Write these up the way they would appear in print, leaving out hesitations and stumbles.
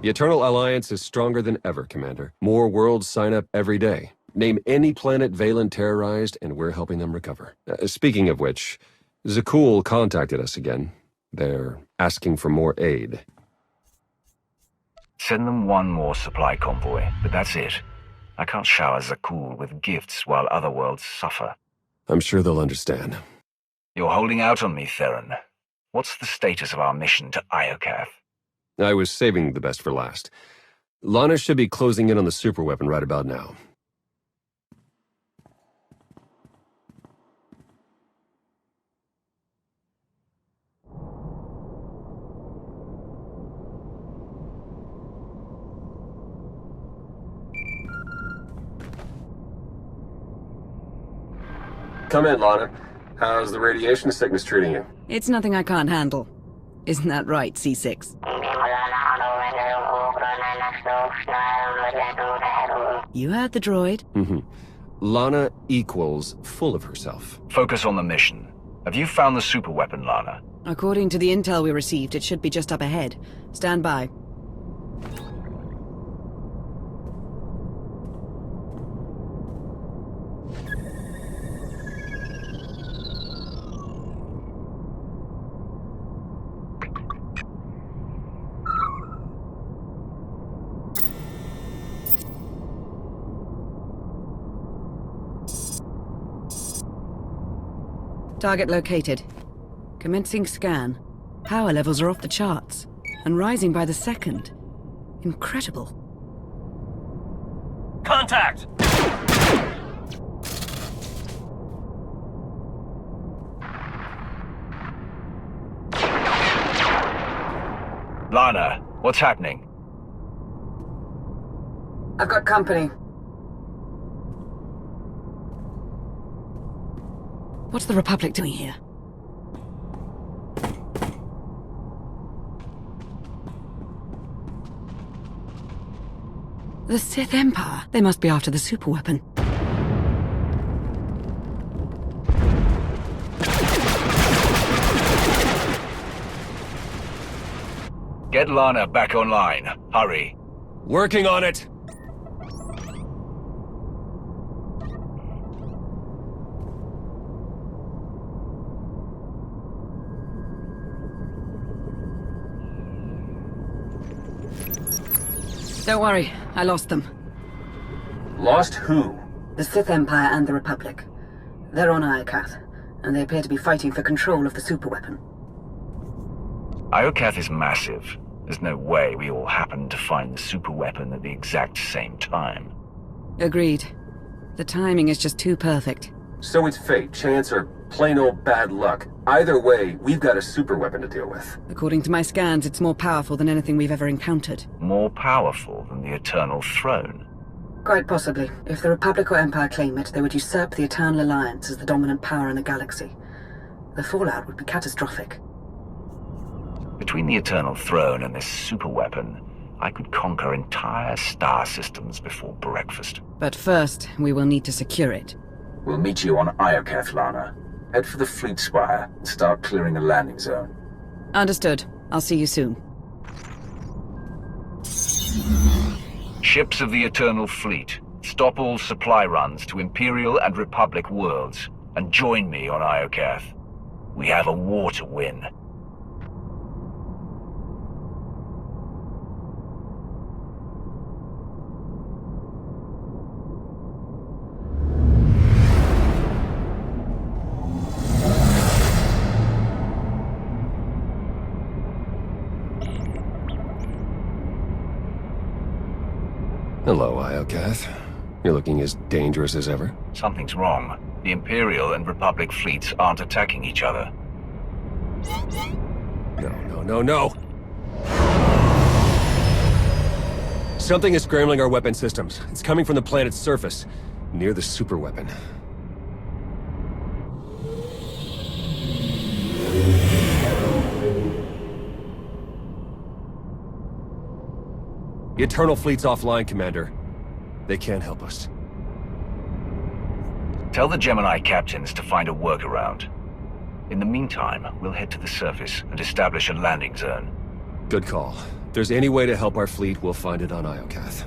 The Eternal Alliance is stronger than ever, Commander. More worlds sign up every day. Name any planet Valen terrorized, and we're helping them recover. Speaking of which, Zakul contacted us again. They're asking for more aid. Send them one more supply convoy, but that's it. I can't shower Zakul with gifts while other worlds suffer. I'm sure they'll understand. You're holding out on me, Theron. What's the status of our mission to Iokath? I was saving the best for last. Lana should be closing in on the superweapon right about now. Come in, Lana. How's the radiation sickness treating you? It's nothing I can't handle. Isn't that right, C6? You heard the droid. Lana equals full of herself. Focus on the mission. Have you found the superweapon, Lana? According to the intel we received, it should be just up ahead. Stand by. Target located. Commencing scan. Power levels are off the charts, and rising by the second. Incredible. Contact! Lana, what's happening? I've got company. What's the Republic doing here? The Sith Empire. They must be after the superweapon. Get Lana back online. Hurry. Working on it! Don't worry, I lost them. Lost who? The Sith Empire and the Republic. They're on Iokath, and they appear to be fighting for control of the superweapon. Iokath is massive. There's no way we all happened to find the superweapon at the exact same time. Agreed. The timing is just too perfect. So it's fate, chance, or plain old bad luck. Either way, we've got a superweapon to deal with. According to my scans, it's more powerful than anything we've ever encountered. More powerful than the Eternal Throne? Quite possibly. If the Republic or Empire claim it, they would usurp the Eternal Alliance as the dominant power in the galaxy. The fallout would be catastrophic. Between the Eternal Throne and this superweapon, I could conquer entire star systems before breakfast. But first, we will need to secure it. We'll meet you on Iokath, Lana. Head for the Fleet Spire and start clearing the landing zone. Understood. I'll see you soon. Ships of the Eternal Fleet, stop all supply runs to Imperial and Republic worlds, and join me on Iokath. We have a war to win. Hello, Iokath. You're looking as dangerous as ever. Something's wrong. The Imperial and Republic fleets aren't attacking each other. No. Something is scrambling our weapon systems. It's coming from the planet's surface, near the superweapon. The Eternal Fleet's offline, Commander. They can't help us. Tell the Gemini captains to find a workaround. In the meantime, we'll head to the surface and establish a landing zone. Good call. there's any way to help our fleet, we'll find it on Iokath.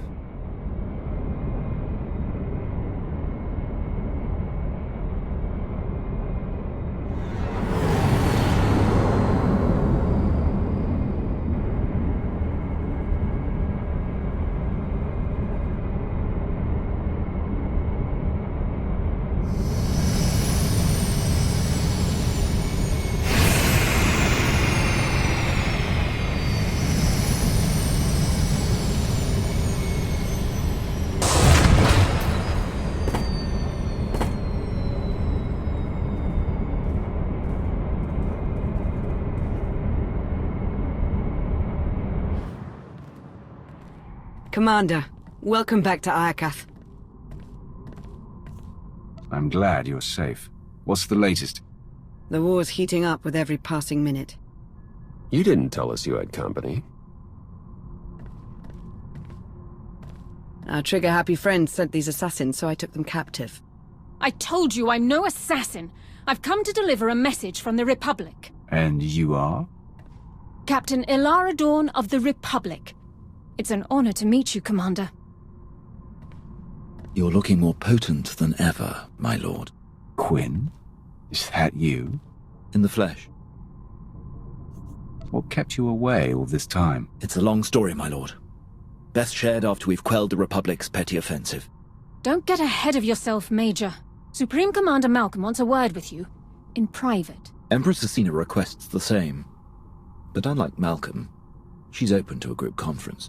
Commander, welcome back to Iokath. I'm glad you're safe. What's the latest? The war's heating up with every passing minute. You didn't tell us you had company. Our trigger-happy friends sent these assassins, so I took them captive. I told you I'm no assassin. I've come to deliver a message from the Republic. And you are? Captain Ilara Dawn of the Republic. It's an honor to meet you, Commander. You're looking more potent than ever, my lord. Quinn? Is that you? In the flesh. What kept you away all this time? It's a long story, my lord. Best shared after we've quelled the Republic's petty offensive. Don't get ahead of yourself, Major. Supreme Commander Malcolm wants a word with you. In private. Empress Asina requests the same. But unlike Malcolm, she's open to a group conference.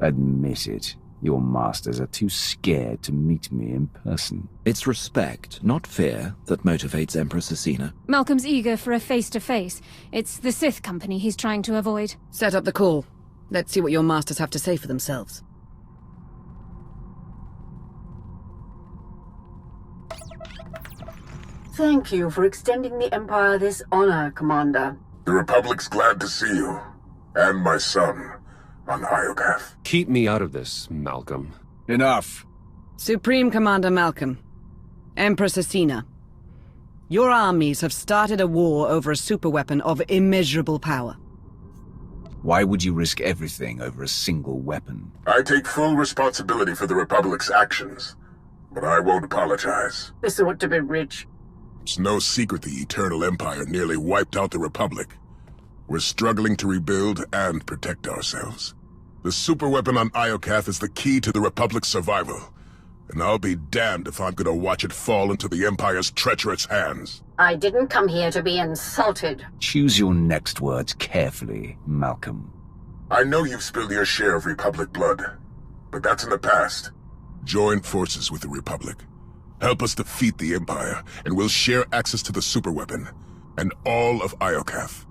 Admit it. Your masters are too scared to meet me in person. It's respect, not fear, that motivates Empress Asina. Malcolm's eager for a face-to-face. It's the Sith company he's trying to avoid. Set up the call. Let's see what your masters have to say for themselves. Thank you for extending the Empire this honor, Commander. The Republic's glad to see you, and my son, on Iokath. Keep me out of this, Malcolm. Enough. Supreme Commander Malcolm, Empress Asina, your armies have started a war over a superweapon of immeasurable power. Why would you risk everything over a single weapon? I take full responsibility for the Republic's actions, but I won't apologize. This ought to be rich. It's no secret the Eternal Empire nearly wiped out the Republic. We're struggling to rebuild and protect ourselves. The superweapon on Iokath is the key to the Republic's survival, and I'll be damned if I'm gonna watch it fall into the Empire's treacherous hands. I didn't come here to be insulted. Choose your next words carefully, Malcolm. I know you've spilled your share of Republic blood, but that's in the past. Join forces with the Republic. Help us defeat the Empire, and we'll share access to the superweapon, and all of Iokath.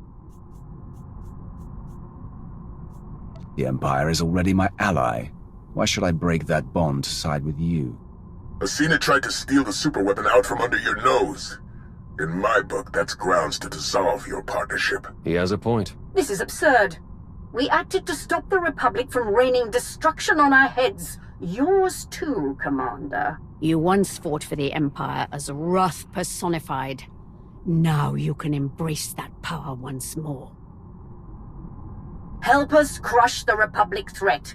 The Empire is already my ally. Why should I break that bond to side with you? Asina tried to steal the superweapon out from under your nose. In my book, that's grounds to dissolve your partnership. He has a point. This is absurd. We acted to stop the Republic from raining destruction on our heads. Yours too, Commander. You once fought for the Empire as wrath personified. Now you can embrace that power once more. Help us crush the Republic threat.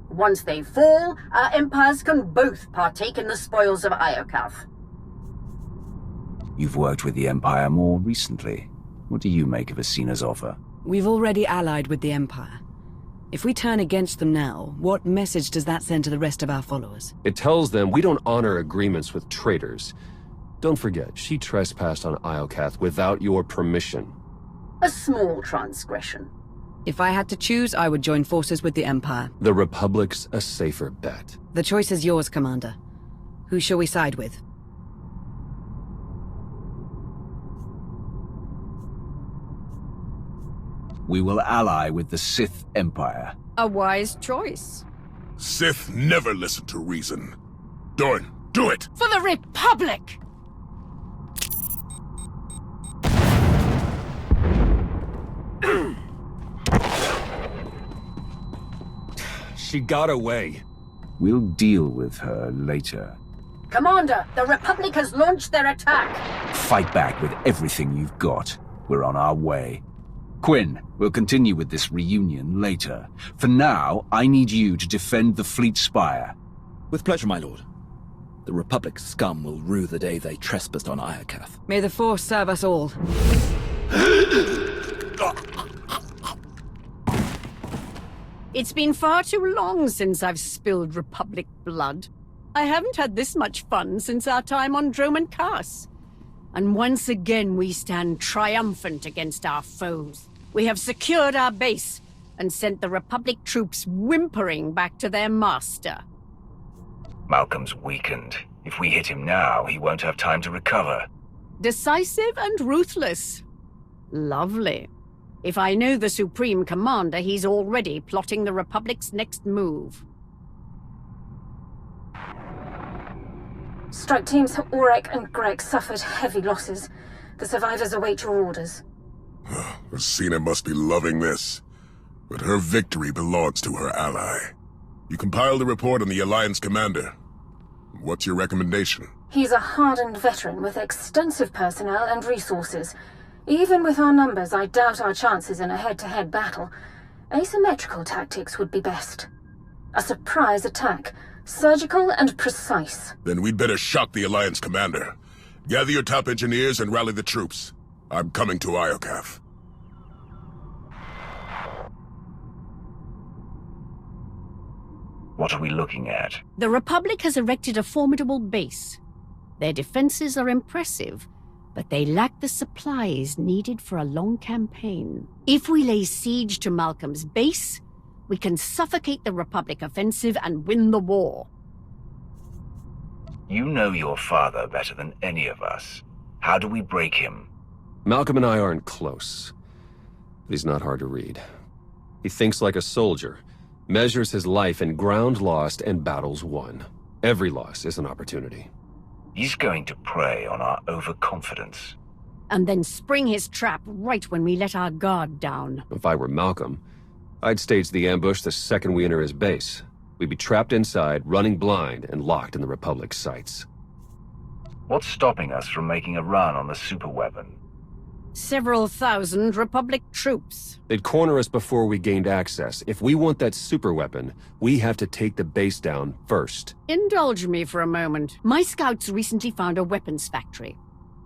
Once they fall, our empires can both partake in the spoils of Iokath. You've worked with the Empire more recently. What do you make of Asina's offer? We've already allied with the Empire. If we turn against them now, what message does that send to the rest of our followers? It tells them we don't honor agreements with traitors. Don't forget, she trespassed on Iokath without your permission. A small transgression. If I had to choose, I would join forces with the Empire. The Republic's a safer bet. The choice is yours, Commander. Who shall we side with? We will ally with the Sith Empire. A wise choice. Sith never listen to reason. Dorn, do it! For the Republic! She got away. We'll deal with her later. Commander, the Republic has launched their attack. Fight back with everything you've got. We're on our way. Quinn, we'll continue with this reunion later. For now, I need you to defend the Fleet Spire. With pleasure, my lord. The Republic's scum will rue the day they trespassed on Iokath. May the Force serve us all. It's been far too long since I've spilled Republic blood. I haven't had this much fun since our time on Droman Kaas. And once again we stand triumphant against our foes. We have secured our base and sent the Republic troops whimpering back to their master. Malcolm's weakened. If we hit him now, he won't have time to recover. Decisive and ruthless. Lovely. If I know the Supreme Commander, he's already plotting the Republic's next move. Strike teams Aurek and Greg suffered heavy losses. The survivors await your orders. Rosina must be loving this. But her victory belongs to her ally. You compiled a report on the Alliance commander. What's your recommendation? He's a hardened veteran with extensive personnel and resources. Even with our numbers, I doubt our chances in a head-to-head battle. Asymmetrical tactics would be best. A surprise attack, surgical and precise. Then we'd better shock the Alliance commander. Gather your top engineers and rally the troops. I'm coming to Iokath. What are we looking at? The Republic has erected a formidable base. Their defenses are impressive, but they lack the supplies needed for a long campaign. If we lay siege to Malcolm's base, we can suffocate the Republic offensive and win the war. You know your father better than any of us. How do we break him? Malcolm and I aren't close. But he's not hard to read. He thinks like a soldier, measures his life in ground lost and battles won. Every loss is an opportunity. He's going to prey on our overconfidence. And then spring his trap right when we let our guard down. If I were Malcolm, I'd stage the ambush the second we enter his base. We'd be trapped inside, running blind, and locked in the Republic's sights. What's stopping us from making a run on the superweapon? Several thousand Republic troops. They'd corner us before we gained access. If we want that superweapon, we have to take the base down first. Indulge me for a moment. My scouts recently found a weapons factory.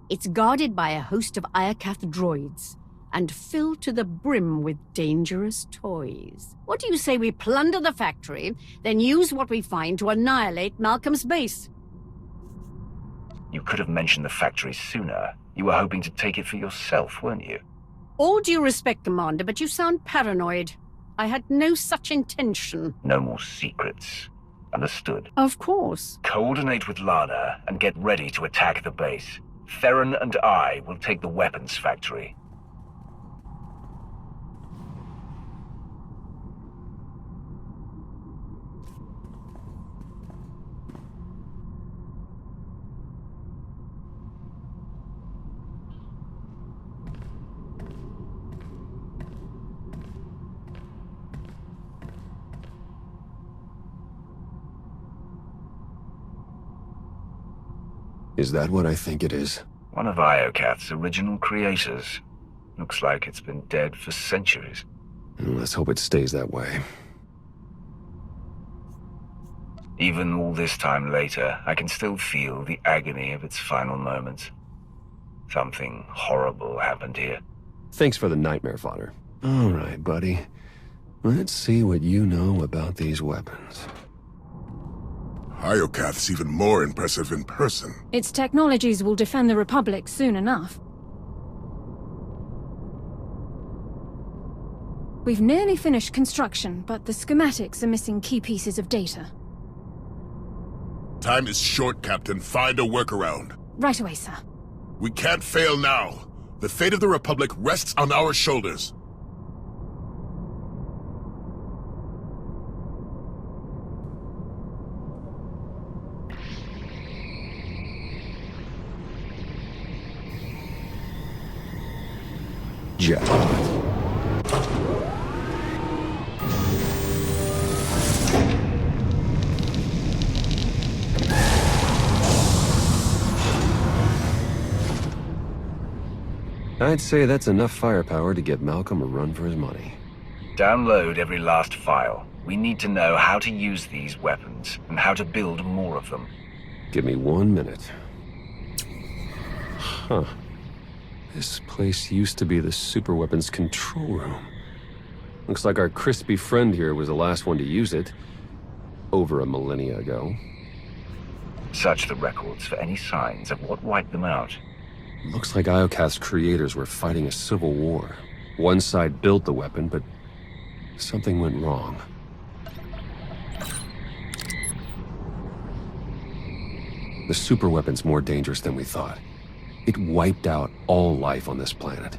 It's guarded by a host of Iokath droids, and filled to the brim with dangerous toys. What do you say we plunder the factory, then use what we find to annihilate Malcolm's base? You could have mentioned the factory sooner. You were hoping to take it for yourself, weren't you? All due respect, Commander, but you sound paranoid. I had no such intention. No more secrets. Understood. Of course. Coordinate with Lana and get ready to attack the base. Theron and I will take the weapons factory. Is that what I think it is? One of Iokath's original creators. Looks like it's been dead for centuries. Let's hope it stays that way. Even all this time later, I can still feel the agony of its final moments. Something horrible happened here. Thanks for the nightmare fodder. All right, buddy. Let's see what you know about these weapons. Iokath's even more impressive in person. Its technologies will defend the Republic soon enough. We've nearly finished construction, but the schematics are missing key pieces of data. Time is short, Captain. Find a workaround. Right away, sir. We can't fail now. The fate of the Republic rests on our shoulders. Jackpot. I'd say that's enough firepower to give Malcolm a run for his money. Download every last file. We need to know how to use these weapons, and how to build more of them. Give me 1 minute. Huh. This place used to be the superweapons control room. Looks like our crispy friend here was the last one to use it. Over a millennia ago. Search the records for any signs of what wiped them out. Looks like Iocath's creators were fighting a civil war. One side built the weapon, but something went wrong. The superweapon's more dangerous than we thought. It wiped out all life on this planet.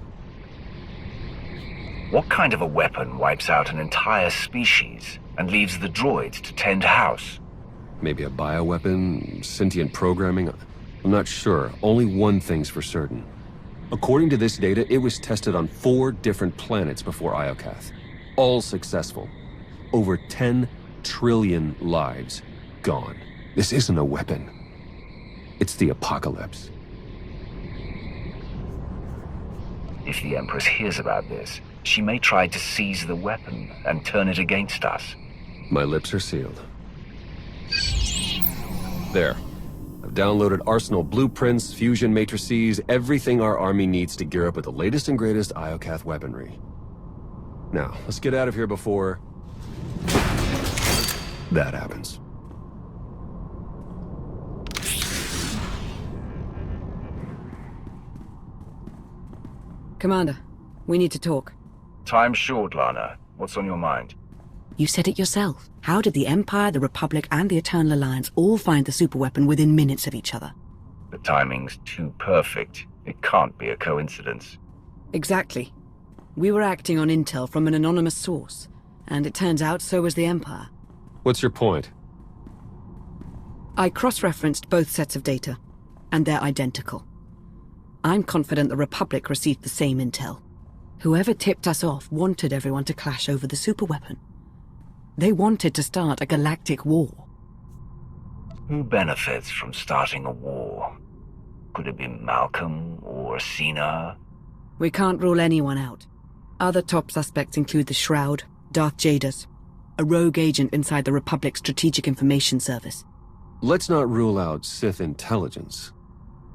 What kind of a weapon wipes out an entire species and leaves the droids to tend house? Maybe a bioweapon, sentient programming? I'm not sure. Only one thing's for certain. According to this data, it was tested on 4 different planets before Iocath. All successful. Over 10 trillion lives gone. This isn't a weapon. It's the apocalypse. If the Empress hears about this, she may try to seize the weapon and turn it against us. My lips are sealed. There. I've downloaded arsenal blueprints, fusion matrices, everything our army needs to gear up with the latest and greatest Iocath weaponry. Now, let's get out of here before that happens. Commander, we need to talk. Time's short, Lana. What's on your mind? You said it yourself. How did the Empire, the Republic, and the Eternal Alliance all find the superweapon within minutes of each other? The timing's too perfect. It can't be a coincidence. Exactly. We were acting on intel from an anonymous source, and it turns out so was the Empire. What's your point? I cross-referenced both sets of data, and they're identical. I'm confident the Republic received the same intel. Whoever tipped us off wanted everyone to clash over the superweapon. They wanted to start a galactic war. Who benefits from starting a war? Could it be Malcolm or Cena? We can't rule anyone out. Other top suspects include the Shroud, Darth Jaders, a rogue agent inside the Republic's Strategic Information Service. Let's not rule out Sith intelligence.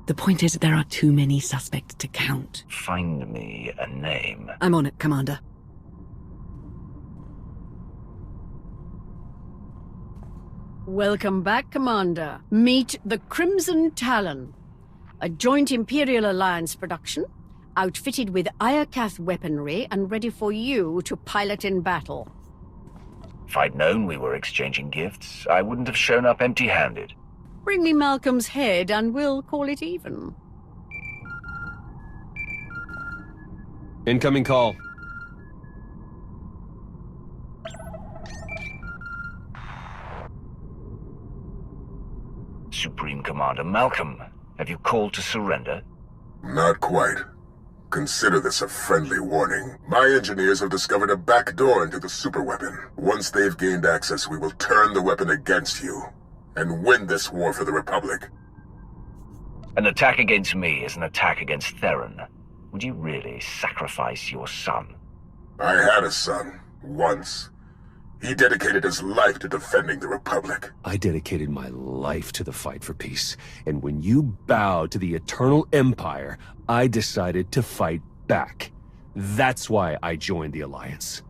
The point is, there are too many suspects to count. Find me a name. I'm on it, Commander. Welcome back, Commander. Meet the Crimson Talon, a joint Imperial Alliance production, outfitted with Iocath weaponry and ready for you to pilot in battle. If I'd known we were exchanging gifts, I wouldn't have shown up empty-handed. Bring me Malcolm's head and we'll call it even. Incoming call. Supreme Commander Malcolm, have you called to surrender? Not quite. Consider this a friendly warning. My engineers have discovered a back door into the superweapon. Once they've gained access, we will turn the weapon against you and win this war for the Republic. An attack against me is an attack against Theron. Would you really sacrifice your son? I had a son, once. He dedicated his life to defending the Republic. I dedicated my life to the fight for peace. And when you bowed to the Eternal Empire, I decided to fight back. That's why I joined the Alliance.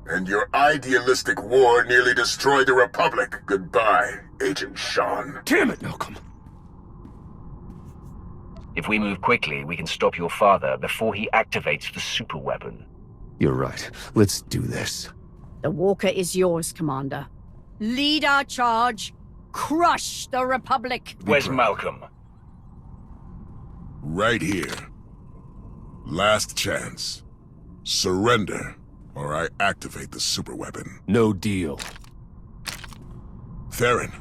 And your idealistic war nearly destroyed the Republic. Goodbye, Agent Sean. Damn it, Malcolm! If we move quickly, we can stop your father before he activates the superweapon. You're right. Let's do this. The Walker is yours, Commander. Lead our charge. Crush the Republic. Where's Malcolm? Right here. Last chance. Surrender, or I activate the superweapon. No deal. Theron,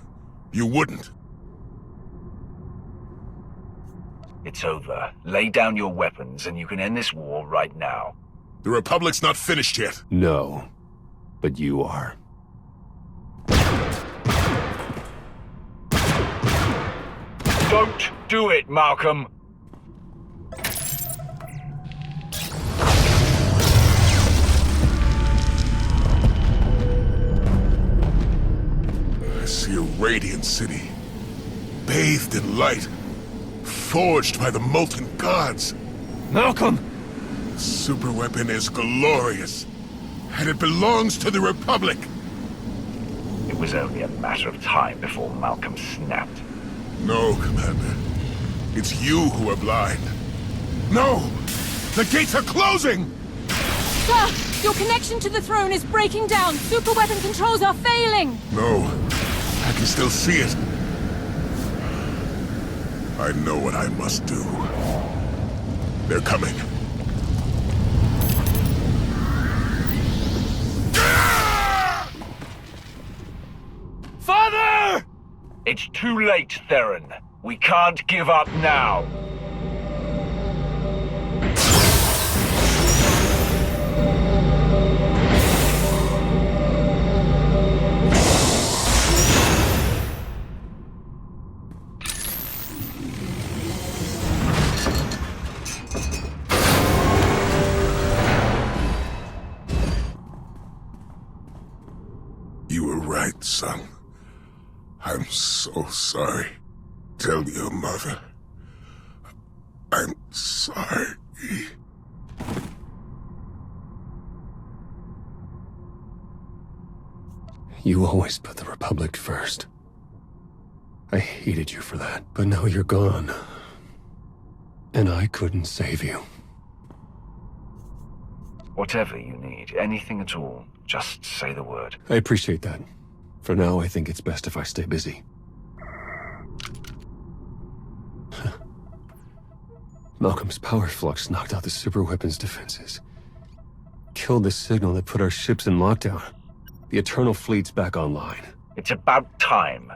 you wouldn't. It's over. Lay down your weapons and you can end this war right now. The Republic's not finished yet. No, but you are. Don't do it, Malcolm! radiant city, bathed in light, forged by the molten gods. Malcolm! The superweapon is glorious, and it belongs to the Republic. It was only a matter of time before Malcolm snapped. No, Commander. It's you who are blind. No! The gates are closing! Sir! Your connection to the throne is breaking down! Superweapon controls are failing! No. I can still see it. I know what I must do. They're coming. Father! It's too late, Theron. We can't give up now. You were right, son. I'm so sorry. Tell your mother. I'm sorry. You always put the Republic first. I hated you for that, but now you're gone. And I couldn't save you. Whatever you need, anything at all, just say the word. I appreciate that. For now, I think it's best if I stay busy. Malcolm's power flux knocked out the superweapon's defenses. Killed the signal that put our ships in lockdown. The Eternal Fleet's back online. It's about time.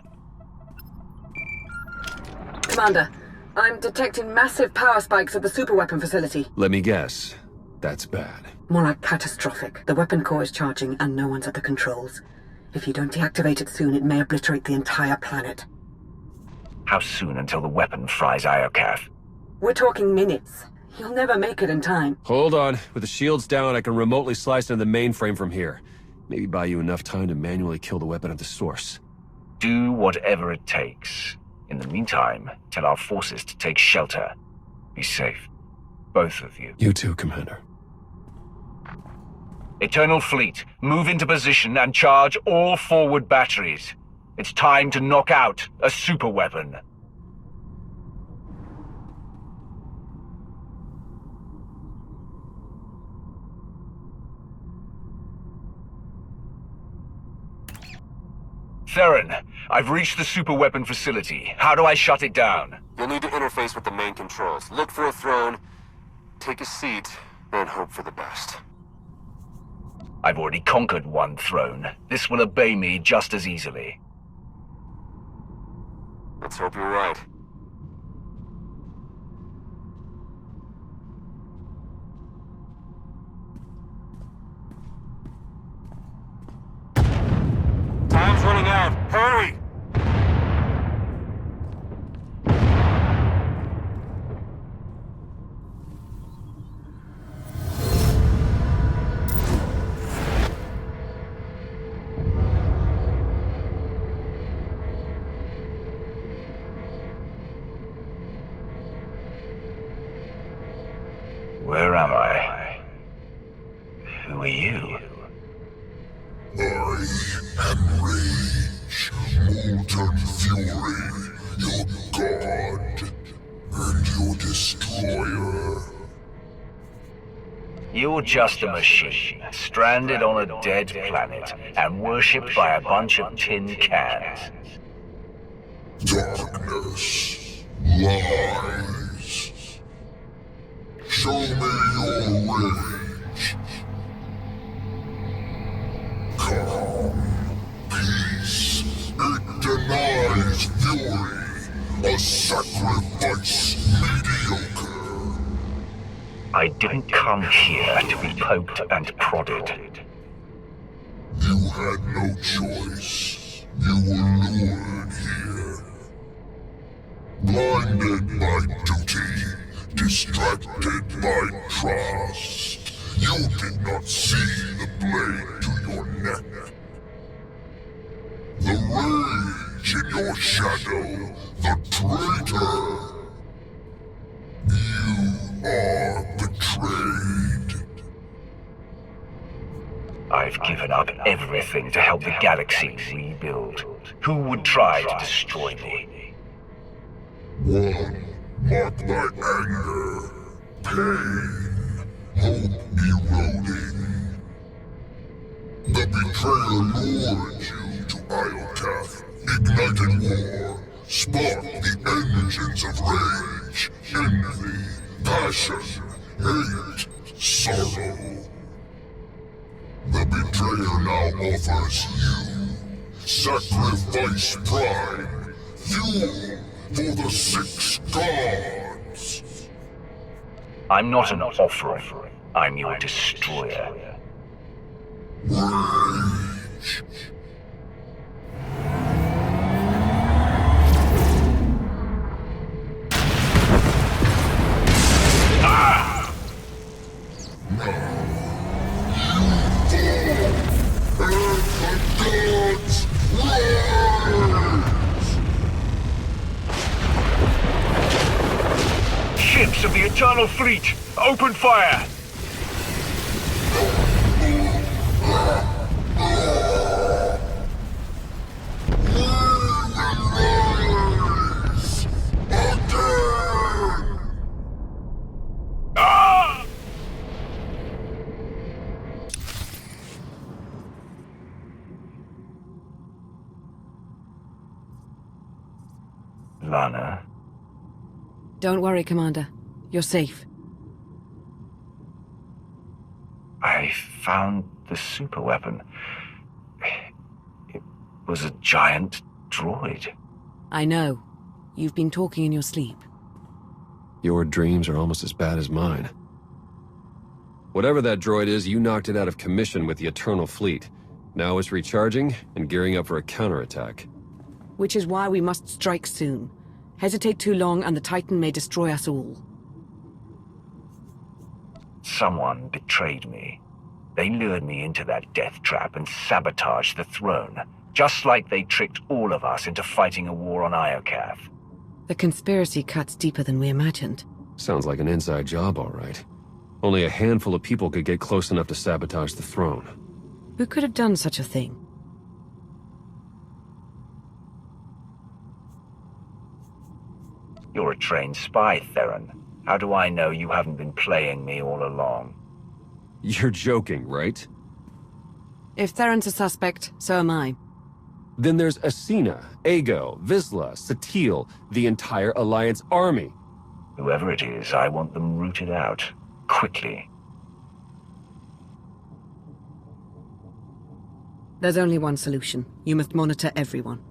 Commander, I'm detecting massive power spikes at the superweapon facility. Let me guess. That's bad. More like catastrophic. The weapon core is charging and no one's at the controls. If you don't deactivate it soon, it may obliterate the entire planet. How soon until the weapon fries Iokath? We're talking minutes. You'll never make it in time. Hold on. With the shields down, I can remotely slice into the mainframe from here. Maybe buy you enough time to manually kill the weapon at the source. Do whatever it takes. In the meantime, tell our forces to take shelter. Be safe. Both of you. You too, Commander. Eternal Fleet, move into position and charge all forward batteries. It's time to knock out a superweapon. Theron, I've reached the superweapon facility. How do I shut it down? You'll need to interface with the main controls. Look for a throne, take a seat, and hope for the best. I've already conquered one throne. This will obey me just as easily. Let's hope you're right. Time's running out. Hurry! Where am I? Who are you? I am Rage, Molten Fury, your god, and your destroyer. You're just a machine, stranded on a dead planet, and worshipped by a bunch of tin cans. Darkness, lies. Show me your rage. Calm, peace. It denies fury. A sacrifice mediocre. I didn't come here to be poked and prodded. You had no choice. You were lured here. Blinded by duty, distracted by trust. You did not see the blade to your neck. The rage in your shadow, the traitor. You are betrayed. I've given up everything to help the galaxy rebuild. Who would try to destroy me? One, mark my anger, pain, hope eroding. The betrayer lured you to Iokath, ignited war, sparked the engines of rage, envy, passion, hate, sorrow. The betrayer now offers you sacrifice prime, fuel for the 6 gods. I'm not an offering. I'm your destroyer. Rage. Ah! Ships of the Eternal Fleet, open fire! Ah! Lana? Don't worry, Commander. You're safe. I found the superweapon. It was a giant droid. I know. You've been talking in your sleep. Your dreams are almost as bad as mine. Whatever that droid is, you knocked it out of commission with the Eternal Fleet. Now it's recharging and gearing up for a counterattack. Which is why we must strike soon. Hesitate too long and the Titan may destroy us all. Someone betrayed me. They lured me into that death trap and sabotaged the throne, just like they tricked all of us into fighting a war on Iokath. The conspiracy cuts deeper than we imagined. Sounds like an inside job, all right. Only a handful of people could get close enough to sabotage the throne. Who could have done such a thing? You're a trained spy, Theron. How do I know you haven't been playing me all along? You're joking, right? If Theron's a suspect, so am I. Then there's Asina, Ago, Vizsla, Satil, the entire Alliance army. Whoever it is, I want them rooted out. Quickly. There's only one solution. You must monitor everyone.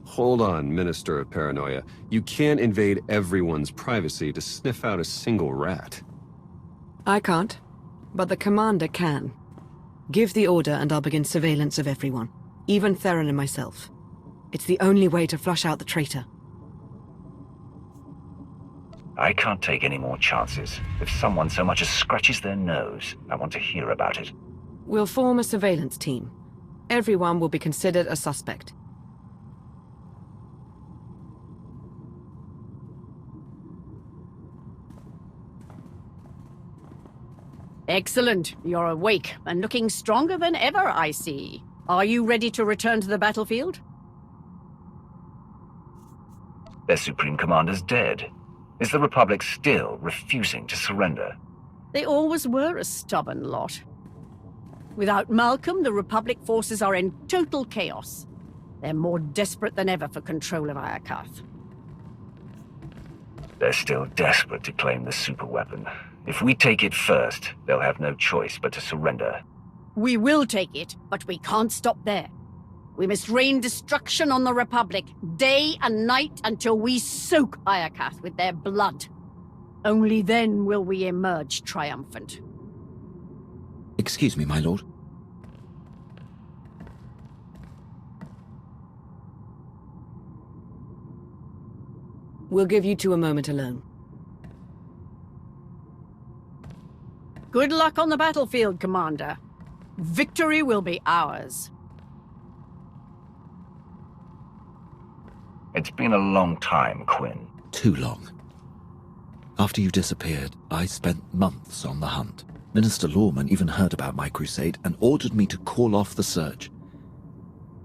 Hold on, Minister of Paranoia. You can't invade everyone's privacy to sniff out a single rat. I can't, but the Commander can. Give the order and I'll begin surveillance of everyone, even Theron and myself. It's the only way to flush out the traitor. I can't take any more chances. If someone so much as scratches their nose, I want to hear about it. We'll form a surveillance team. Everyone will be considered a suspect. Excellent. You're awake and looking stronger than ever, I see. Are you ready to return to the battlefield? Their Supreme Commander's dead. Is the Republic still refusing to surrender? They always were a stubborn lot. Without Malcolm, the Republic forces are in total chaos. They're more desperate than ever for control of Iokath. They're still desperate to claim the superweapon. If we take it first, they'll have no choice but to surrender. We will take it, but we can't stop there. We must rain destruction on the Republic, day and night, until we soak Iokath with their blood. Only then will we emerge triumphant. Excuse me, my lord. We'll give you two a moment alone. Good luck on the battlefield, Commander. Victory will be ours. It's been a long time, Quinn. Too long. After you disappeared, I spent months on the hunt. Minister Lawman even heard about my crusade and ordered me to call off the search.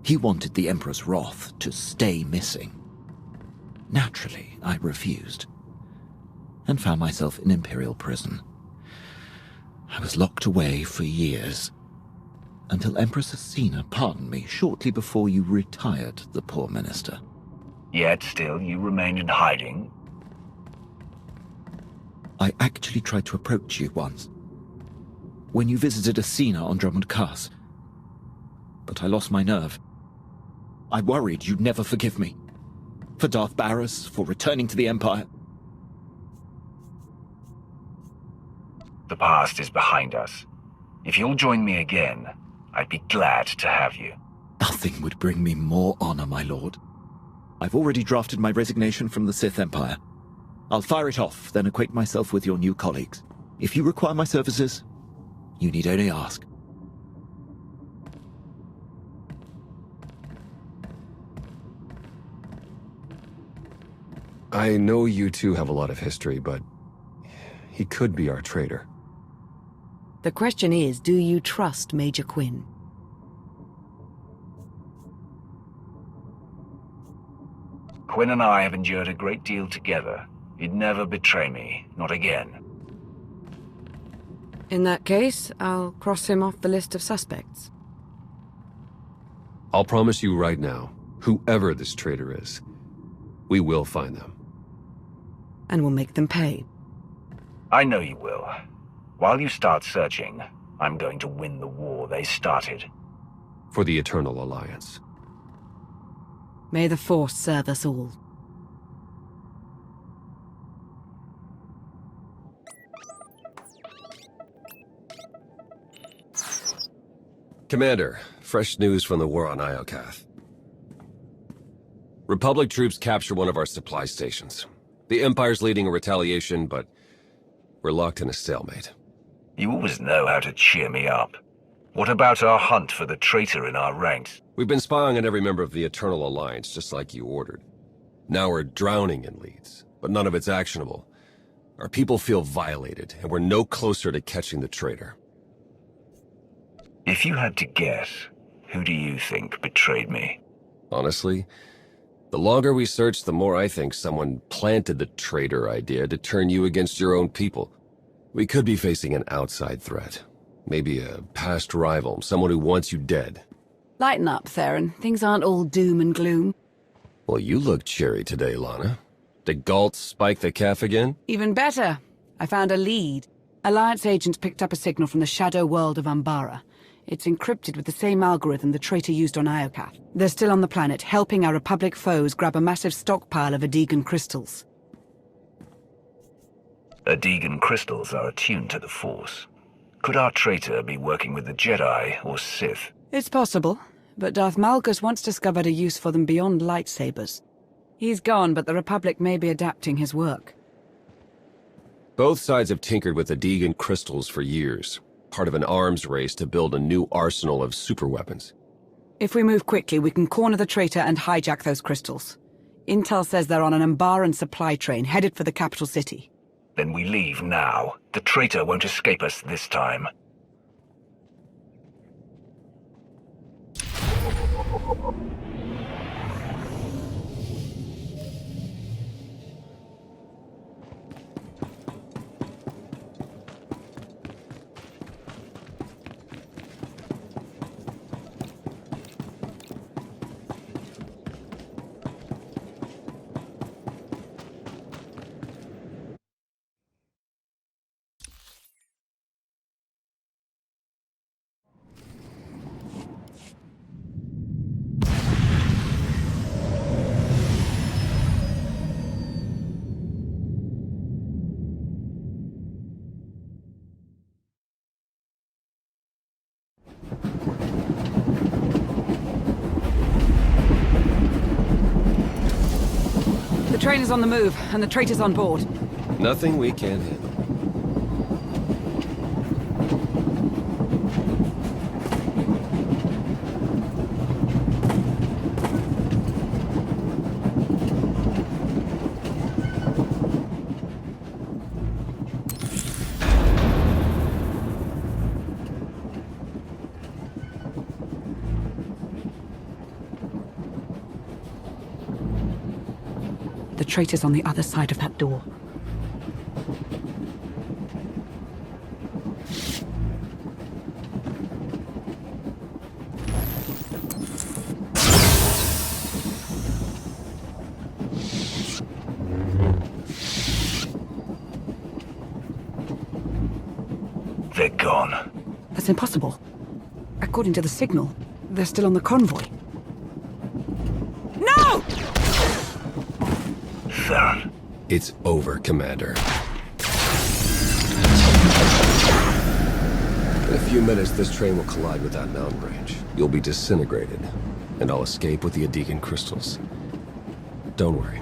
He wanted the Emperor's wrath to stay missing. Naturally, I refused, and found myself in Imperial prison. I was locked away for years, until Empress Asina pardoned me shortly before you retired the poor minister. Yet still you remained in hiding? I actually tried to approach you once, when you visited Asina on Drummond Cass. But I lost my nerve. I worried you'd never forgive me. For Darth Barras, for returning to the Empire. The past is behind us. If you'll join me again, I'd be glad to have you. Nothing would bring me more honor, my lord. I've already drafted my resignation from the Sith Empire. I'll fire it off, then acquaint myself with your new colleagues. If you require my services, you need only ask. I know you two have a lot of history, but he could be our traitor. The question is, do you trust Major Quinn? Quinn and I have endured a great deal together. He'd never betray me, not again. In that case, I'll cross him off the list of suspects. I'll promise you right now, whoever this traitor is, we will find them. And we'll make them pay. I know you will. While you start searching, I'm going to win the war they started. For the Eternal Alliance. May the Force serve us all. Commander, fresh news from the war on Iokath. Republic troops capture one of our supply stations. The Empire's leading a retaliation, but we're locked in a stalemate. You always know how to cheer me up. What about our hunt for the traitor in our ranks? We've been spying on every member of the Eternal Alliance, just like you ordered. Now we're drowning in leads, but none of it's actionable. Our people feel violated, and we're no closer to catching the traitor. If you had to guess, who do you think betrayed me? Honestly, the longer we search, the more I think someone planted the traitor idea to turn you against your own people. We could be facing an outside threat. Maybe a past rival, someone who wants you dead. Lighten up, Theron. Things aren't all doom and gloom. Well, you look cheery today, Lana. Did Galt spike the calf again? Even better. I found a lead. Alliance agents picked up a signal from the shadow world of Umbara. It's encrypted with the same algorithm the traitor used on Iokath. They're still on the planet, helping our Republic foes grab a massive stockpile of Adegan crystals. Adegan crystals are attuned to the Force. Could our traitor be working with the Jedi or Sith? It's possible, but Darth Malgus once discovered a use for them beyond lightsabers. He's gone, but the Republic may be adapting his work. Both sides have tinkered with Adegan crystals for years. Part of an arms race to build a new arsenal of superweapons. If we move quickly, we can corner the traitor and hijack those crystals. Intel says they're on an Umbaran supply train headed for the capital city. Then we leave now. The traitor won't escape us this time. The train is on the move, and the traitor's on board. Nothing we can't handle. The traitor's on the other side of that door. They're gone. That's impossible. According to the signal, they're still on the convoy. No! Theron. It's over, Commander. In a few minutes, this train will collide with that mountain range. You'll be disintegrated, and I'll escape with the Adegan crystals. Don't worry.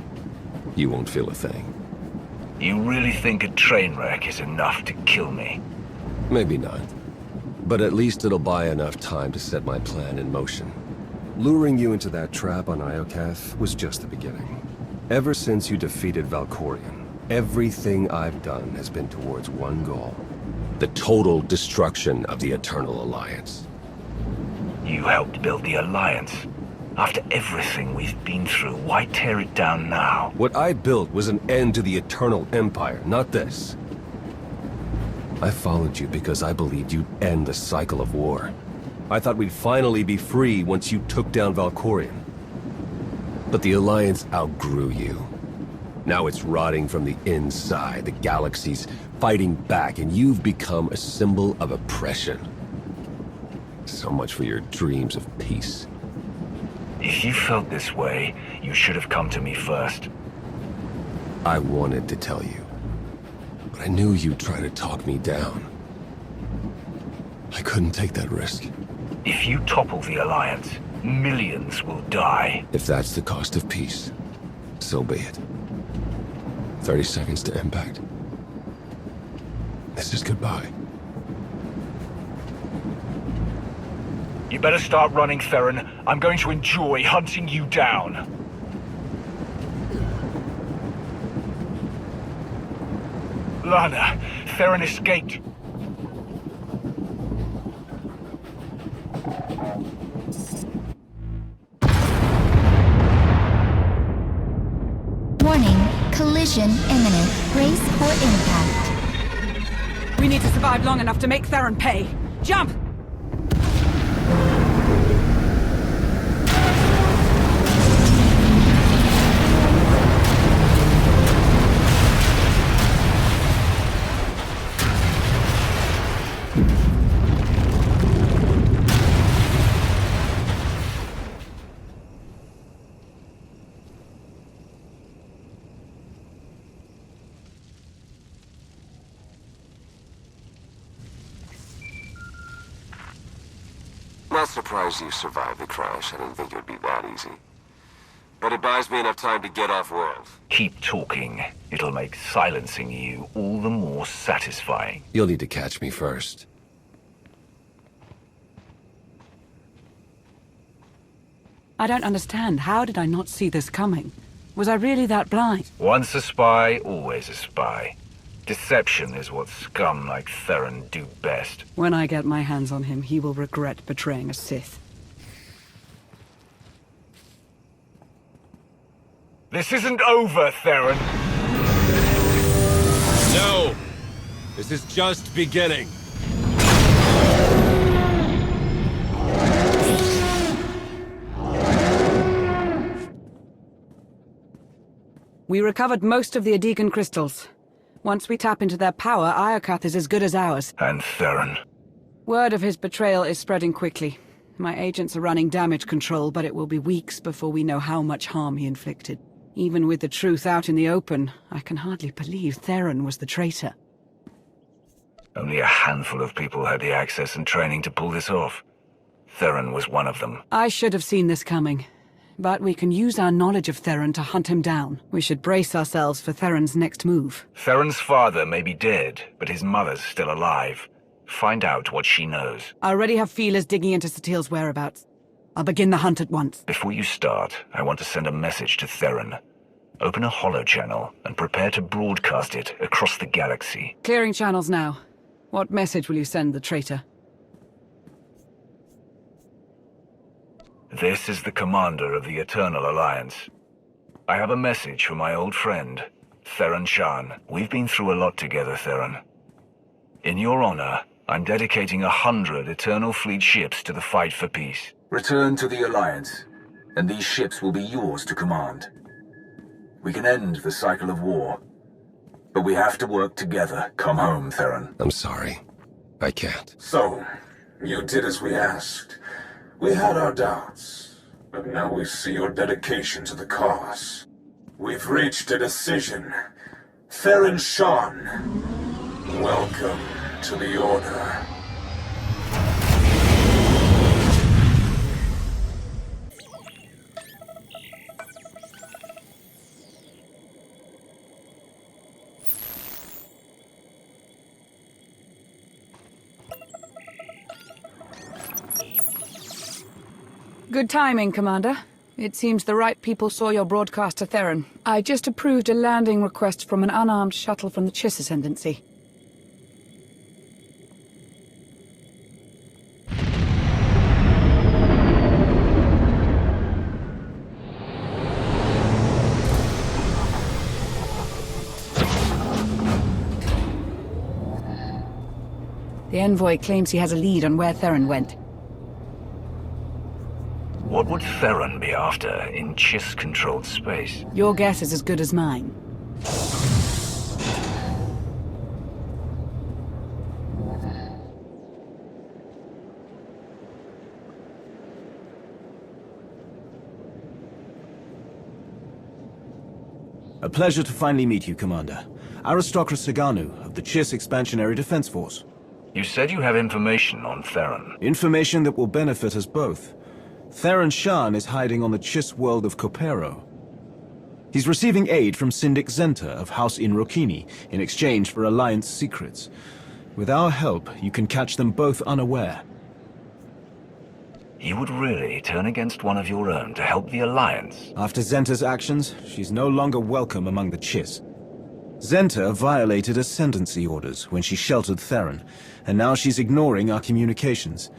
You won't feel a thing. You really think a train wreck is enough to kill me? Maybe not. But at least it'll buy enough time to set my plan in motion. Luring you into that trap on Iokath was just the beginning. Ever since you defeated Valkorion, everything I've done has been towards one goal. The total destruction of the Eternal Alliance. You helped build the Alliance. After everything we've been through, why tear it down now? What I built was an end to the Eternal Empire, not this. I followed you because I believed you'd end the cycle of war. I thought we'd finally be free once you took down Valkorion. But the Alliance outgrew you. Now it's rotting from the inside, the galaxy's fighting back, and you've become a symbol of oppression. So much for your dreams of peace. If you felt this way, you should have come to me first. I wanted to tell you. But I knew you'd try to talk me down. I couldn't take that risk. If you topple the Alliance, millions will die. If that's the cost of peace, so be it. 30 seconds to impact. This is goodbye. You better start running, Theron. I'm going to enjoy hunting you down. Lana, Theron escaped. Warning, collision imminent. Brace for impact. We need to survive long enough to make Theron pay. Jump! Not surprised you survived the crash. I didn't think it would be that easy. But it buys me enough time to get off-world. Keep talking. It'll make silencing you all the more satisfying. You'll need to catch me first. I don't understand. How did I not see this coming? Was I really that blind? Once a spy, always a spy. Deception is what scum like Theron do best. When I get my hands on him, he will regret betraying a Sith. This isn't over, Theron! No! This is just beginning. We recovered most of the Adegan crystals. Once we tap into their power, Iokath is as good as ours. And Theron? Word of his betrayal is spreading quickly. My agents are running damage control, but it will be weeks before we know how much harm he inflicted. Even with the truth out in the open, I can hardly believe Theron was the traitor. Only a handful of people had the access and training to pull this off. Theron was one of them. I should have seen this coming. But we can use our knowledge of Theron to hunt him down. We should brace ourselves for Theron's next move. Theron's father may be dead, but his mother's still alive. Find out what she knows. I already have feelers digging into Satil's whereabouts. I'll begin the hunt at once. Before you start, I want to send a message to Theron. Open a holochannel and prepare to broadcast it across the galaxy. Clearing channels now. What message will you send the traitor? This is the commander of the Eternal Alliance. I have a message for my old friend, Theron Shan. We've been through a lot together, Theron. In your honor, I'm dedicating 100 Eternal Fleet ships to the fight for peace. Return to the Alliance, and these ships will be yours to command. We can end the cycle of war, but we have to work together. Come home, Theron. I'm sorry. I can't. So, you did as we asked. We had our doubts, but now we see your dedication to the cause. We've reached a decision. Theron Shan, welcome to the Order. Good timing, Commander. It seems the right people saw your broadcast to Theron. I just approved a landing request from an unarmed shuttle from the Chiss Ascendancy. The envoy claims he has a lead on where Theron went. What would Theron be after in Chiss-controlled space? Your guess is as good as mine. A pleasure to finally meet you, Commander. Aristocrat Saganu of the Chiss Expansionary Defense Force. You said you have information on Theron. Information that will benefit us both. Theron Shan is hiding on the Chiss world of Kopero. He's receiving aid from Syndic Zenta of House Inrokini in exchange for Alliance secrets. With our help, you can catch them both unaware. You would really turn against one of your own to help the Alliance? After Zenta's actions, she's no longer welcome among the Chiss. Zenta violated ascendancy orders when she sheltered Theron, and now she's ignoring our communications.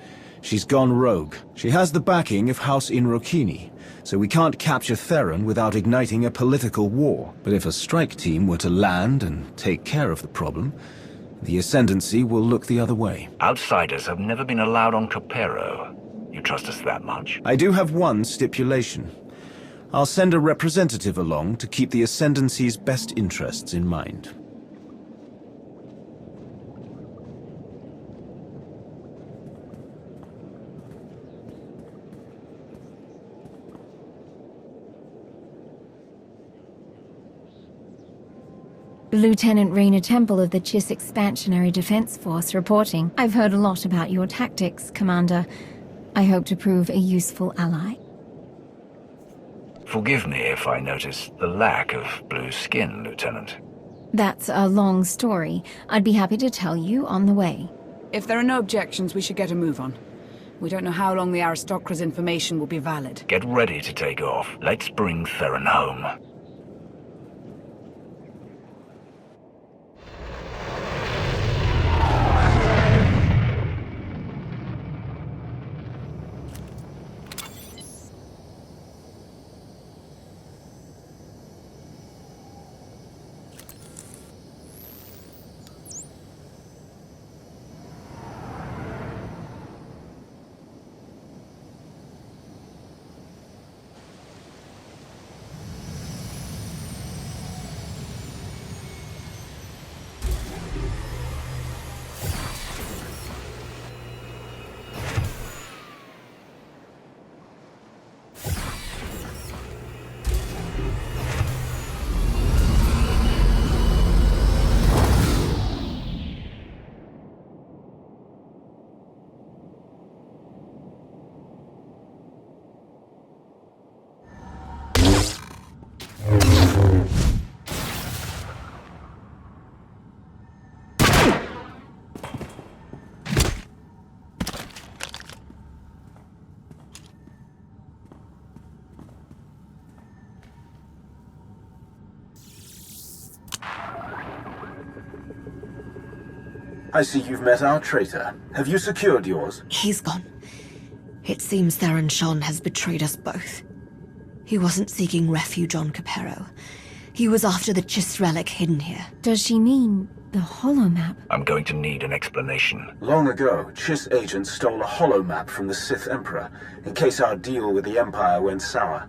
She's gone rogue. She has the backing of House Inrokini, so we can't capture Theron without igniting a political war. But if a strike team were to land and take care of the problem, the Ascendancy will look the other way. Outsiders have never been allowed on Kopero. You trust us that much? I do have one stipulation. I'll send a representative along to keep the Ascendancy's best interests in mind. Lieutenant Raina Temple of the Chiss Expansionary Defense Force reporting. I've heard a lot about your tactics, Commander. I hope to prove a useful ally. Forgive me if I notice the lack of blue skin, Lieutenant. That's a long story. I'd be happy to tell you on the way. If there are no objections, we should get a move on. We don't know how long the Aristocrat's information will be valid. Get ready to take off. Let's bring Theron home. I see you've met our traitor. Have you secured yours? He's gone. It seems Theron Shan has betrayed us both. He wasn't seeking refuge on Capero. He was after the Chiss relic hidden here. Does she mean the holomap? I'm going to need an explanation. Long ago, Chiss agents stole a holomap from the Sith Emperor, in case our deal with the Empire went sour.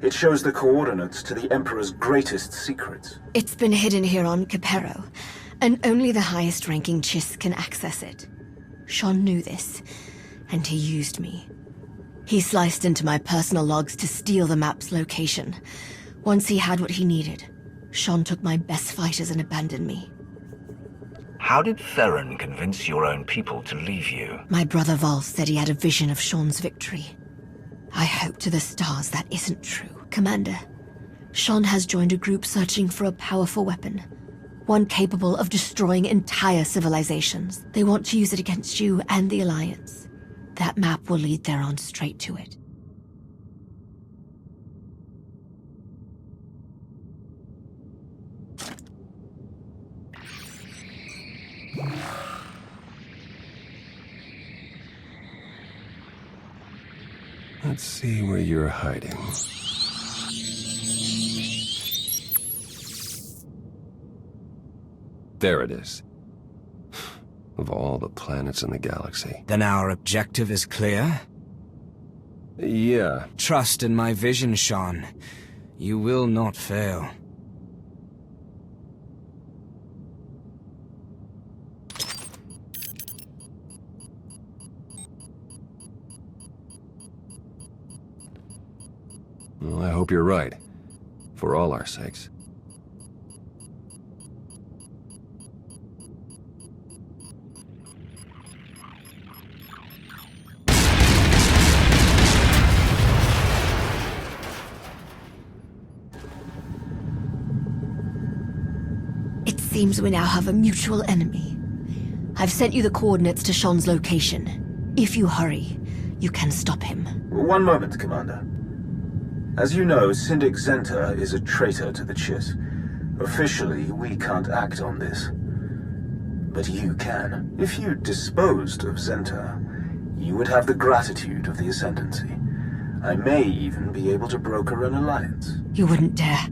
It shows the coordinates to the Emperor's greatest secrets. It's been hidden here on Capero, and only the highest-ranking Chiss can access it. Sean knew this, and he used me. He sliced into my personal logs to steal the map's location. Once he had what he needed, Sean took my best fighters and abandoned me. How did Theron convince your own people to leave you? My brother Vol said he had a vision of Sean's victory. I hope to the stars that isn't true. Commander, Sean has joined a group searching for a powerful weapon. One capable of destroying entire civilizations. They want to use it against you and the Alliance. That map will lead Theron straight to it. Let's see where you're hiding. There it is. Of all the planets in the galaxy. Then our objective is clear? Yeah. Trust in my vision, Sean. You will not fail. Well, I hope you're right. For all our sakes. It seems we now have a mutual enemy. I've sent you the coordinates to Sean's location. If you hurry, you can stop him. One moment, Commander. As you know, Syndic Zenta is a traitor to the Chiss. Officially, we can't act on this. But you can. If you disposed of Zenta, you would have the gratitude of the Ascendancy. I may even be able to broker an alliance. You wouldn't dare.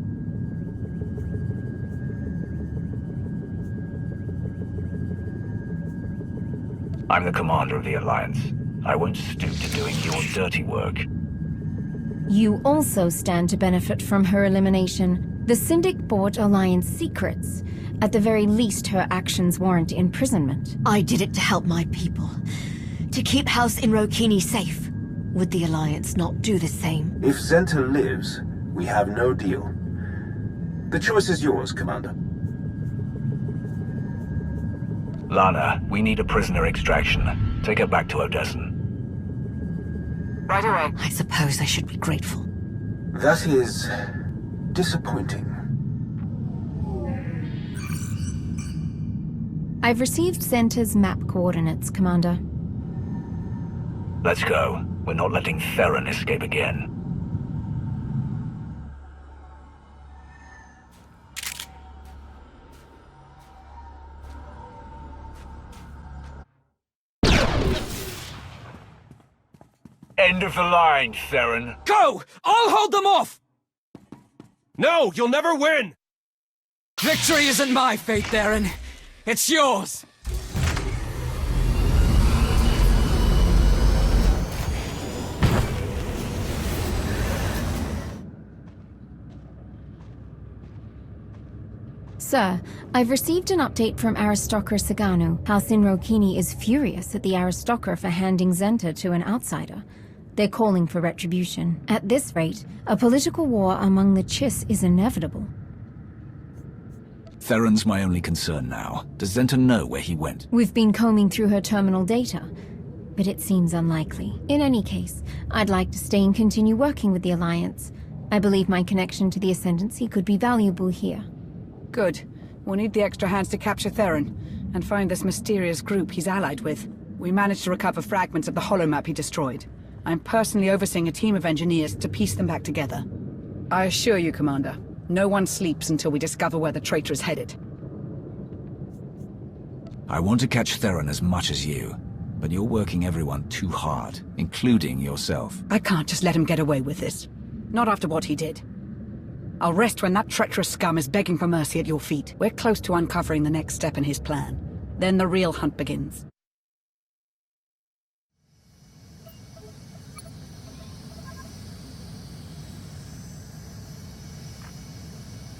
I'm the commander of the Alliance. I won't stoop to doing your dirty work. You also stand to benefit from her elimination. The Syndic bought Alliance secrets. At the very least, her actions warrant imprisonment. I did it to help my people. To keep House Inrokini safe. Would the Alliance not do the same? If Zenta lives, we have no deal. The choice is yours, Commander. Lana, we need a prisoner extraction. Take her back to Odessen. Right away. I suppose I should be grateful. That is disappointing. I've received Zenta's map coordinates, Commander. Let's go. We're not letting Theron escape again. End of the line, Theron. Go! I'll hold them off! No, you'll never win! Victory isn't my fate, Theron. It's yours! Sir, I've received an update from Aristocra Saganu. House Inrokini is furious at the Aristocra for handing Zenta to an outsider. They're calling for retribution. At this rate, a political war among the Chiss is inevitable. Theron's my only concern now. Does Zenta know where he went? We've been combing through her terminal data, but it seems unlikely. In any case, I'd like to stay and continue working with the Alliance. I believe my connection to the Ascendancy could be valuable here. Good. We'll need the extra hands to capture Theron, and find this mysterious group he's allied with. We managed to recover fragments of the holomap he destroyed. I'm personally overseeing a team of engineers to piece them back together. I assure you, Commander, no one sleeps until we discover where the traitor is headed. I want to catch Theron as much as you, but you're working everyone too hard, including yourself. I can't just let him get away with this. Not after what he did. I'll rest when that treacherous scum is begging for mercy at your feet. We're close to uncovering the next step in his plan. Then the real hunt begins.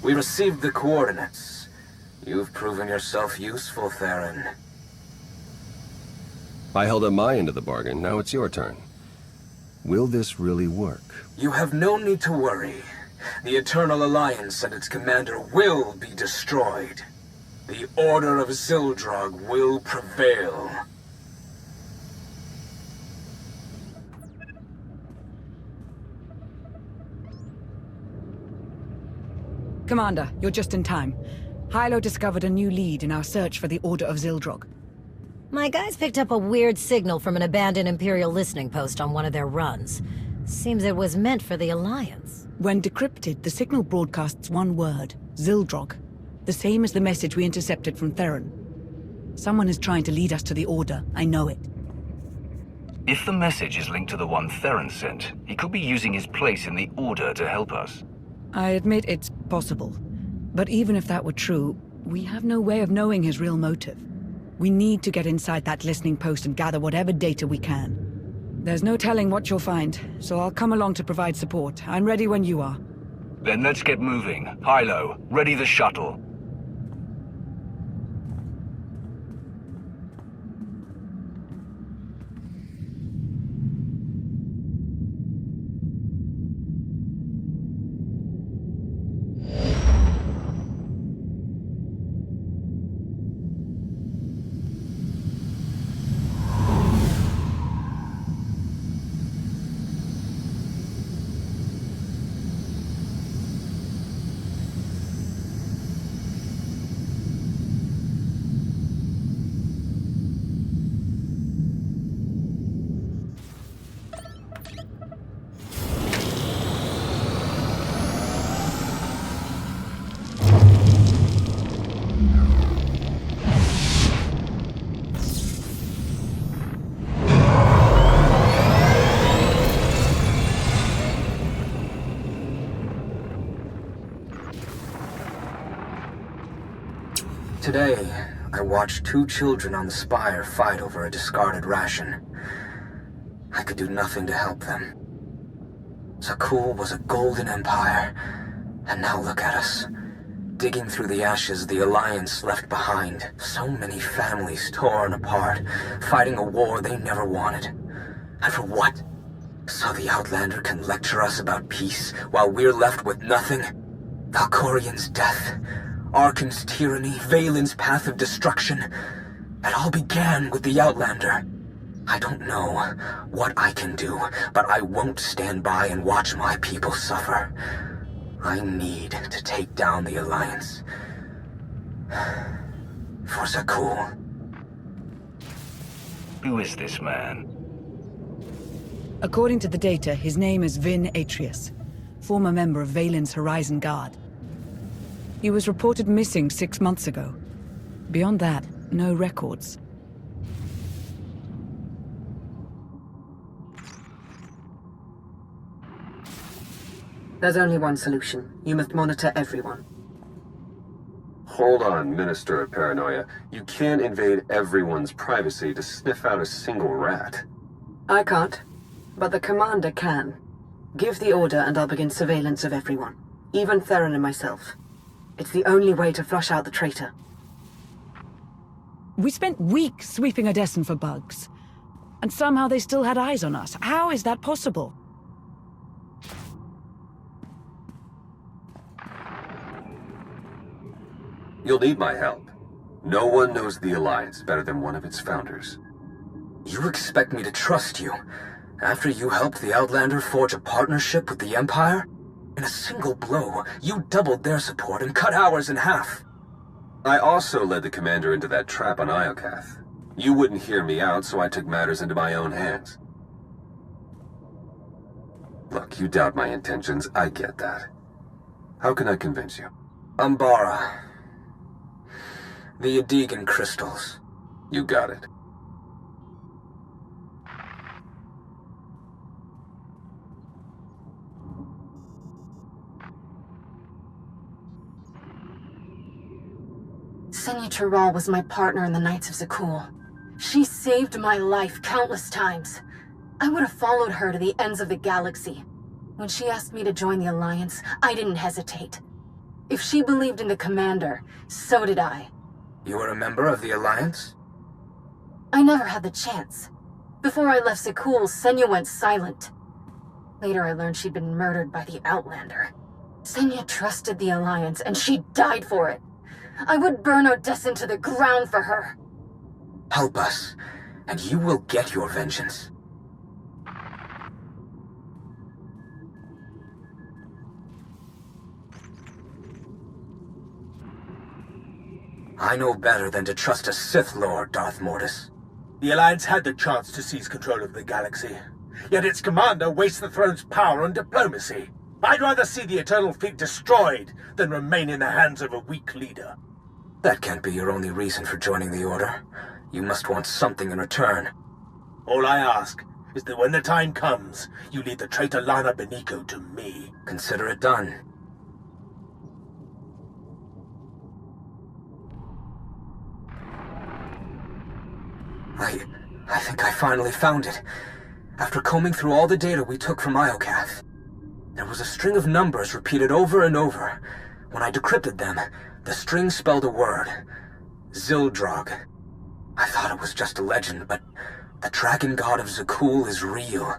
We received the coordinates. You've proven yourself useful, Theron. I held up my end of the bargain, now it's your turn. Will this really work? You have no need to worry. The Eternal Alliance and its commander will be destroyed. The Order of Zildrog will prevail. Commander, you're just in time. Hylo discovered a new lead in our search for the Order of Zildrog. My guys picked up a weird signal from an abandoned Imperial listening post on one of their runs. Seems it was meant for the Alliance. When decrypted, the signal broadcasts one word, Zildrog. The same as the message we intercepted from Theron. Someone is trying to lead us to the Order, I know it. If the message is linked to the one Theron sent, he could be using his place in the Order to help us. I admit it's possible. But even if that were true, we have no way of knowing his real motive. We need to get inside that listening post and gather whatever data we can. There's no telling what you'll find, so I'll come along to provide support. I'm ready when you are. Then let's get moving. Hylo, ready the shuttle. Today, I watched two children on the Spire fight over a discarded ration. I could do nothing to help them. Zakul was a golden empire, and now look at us. Digging through the ashes the Alliance left behind. So many families torn apart, fighting a war they never wanted. And for what? So the Outlander can lecture us about peace, while we're left with nothing? Valkorian's death, Arkan's tyranny, Valen's path of destruction. It all began with the Outlander. I don't know what I can do, but I won't stand by and watch my people suffer. I need to take down the Alliance. For Zakul. Who is this man? According to the data, his name is Vin Atrius, former member of Valen's Horizon Guard. He was reported missing 6 months ago. Beyond that, no records. There's only one solution. You must monitor everyone. Hold on, Minister of Paranoia. You can't invade everyone's privacy to sniff out a single rat. I can't, but the commander can. Give the order and I'll begin surveillance of everyone. Even Theron and myself. It's the only way to flush out the traitor. We spent weeks sweeping Odessen for bugs. And somehow they still had eyes on us. How is that possible? You'll need my help. No one knows the Alliance better than one of its founders. You expect me to trust you, after you helped the Outlander forge a partnership with the Empire? In a single blow, you doubled their support and cut ours in half. I also led the commander into that trap on Iokath. You wouldn't hear me out, so I took matters into my own hands. Look, you doubt my intentions, I get that. How can I convince you? Umbara. The Adegan crystals. You got it. SWTOR was my partner in the Knights of Zakul. She saved my life countless times. I would have followed her to the ends of the galaxy. When she asked me to join the Alliance, I didn't hesitate. If she believed in the Commander, so did I. You were a member of the Alliance? I never had the chance. Before I left Zakul, Senya went silent. Later I learned she'd been murdered by the Outlander. Senya trusted the Alliance, and she died for it. I would burn Odessen to the ground for her. Help us, and you will get your vengeance. I know better than to trust a Sith Lord, Darth Mortis. The Alliance had the chance to seize control of the galaxy, yet its commander wastes the throne's power on diplomacy. I'd rather see the Eternal Fleet destroyed than remain in the hands of a weak leader. That can't be your only reason for joining the Order. You must want something in return. All I ask is that when the time comes, you lead the traitor Lana Beniko to me. Consider it done. I think I finally found it. After combing through all the data we took from Iokath, there was a string of numbers repeated over and over. When I decrypted them, the string spelled a word. Zildrog. I thought it was just a legend, but the dragon god of Zakul is real,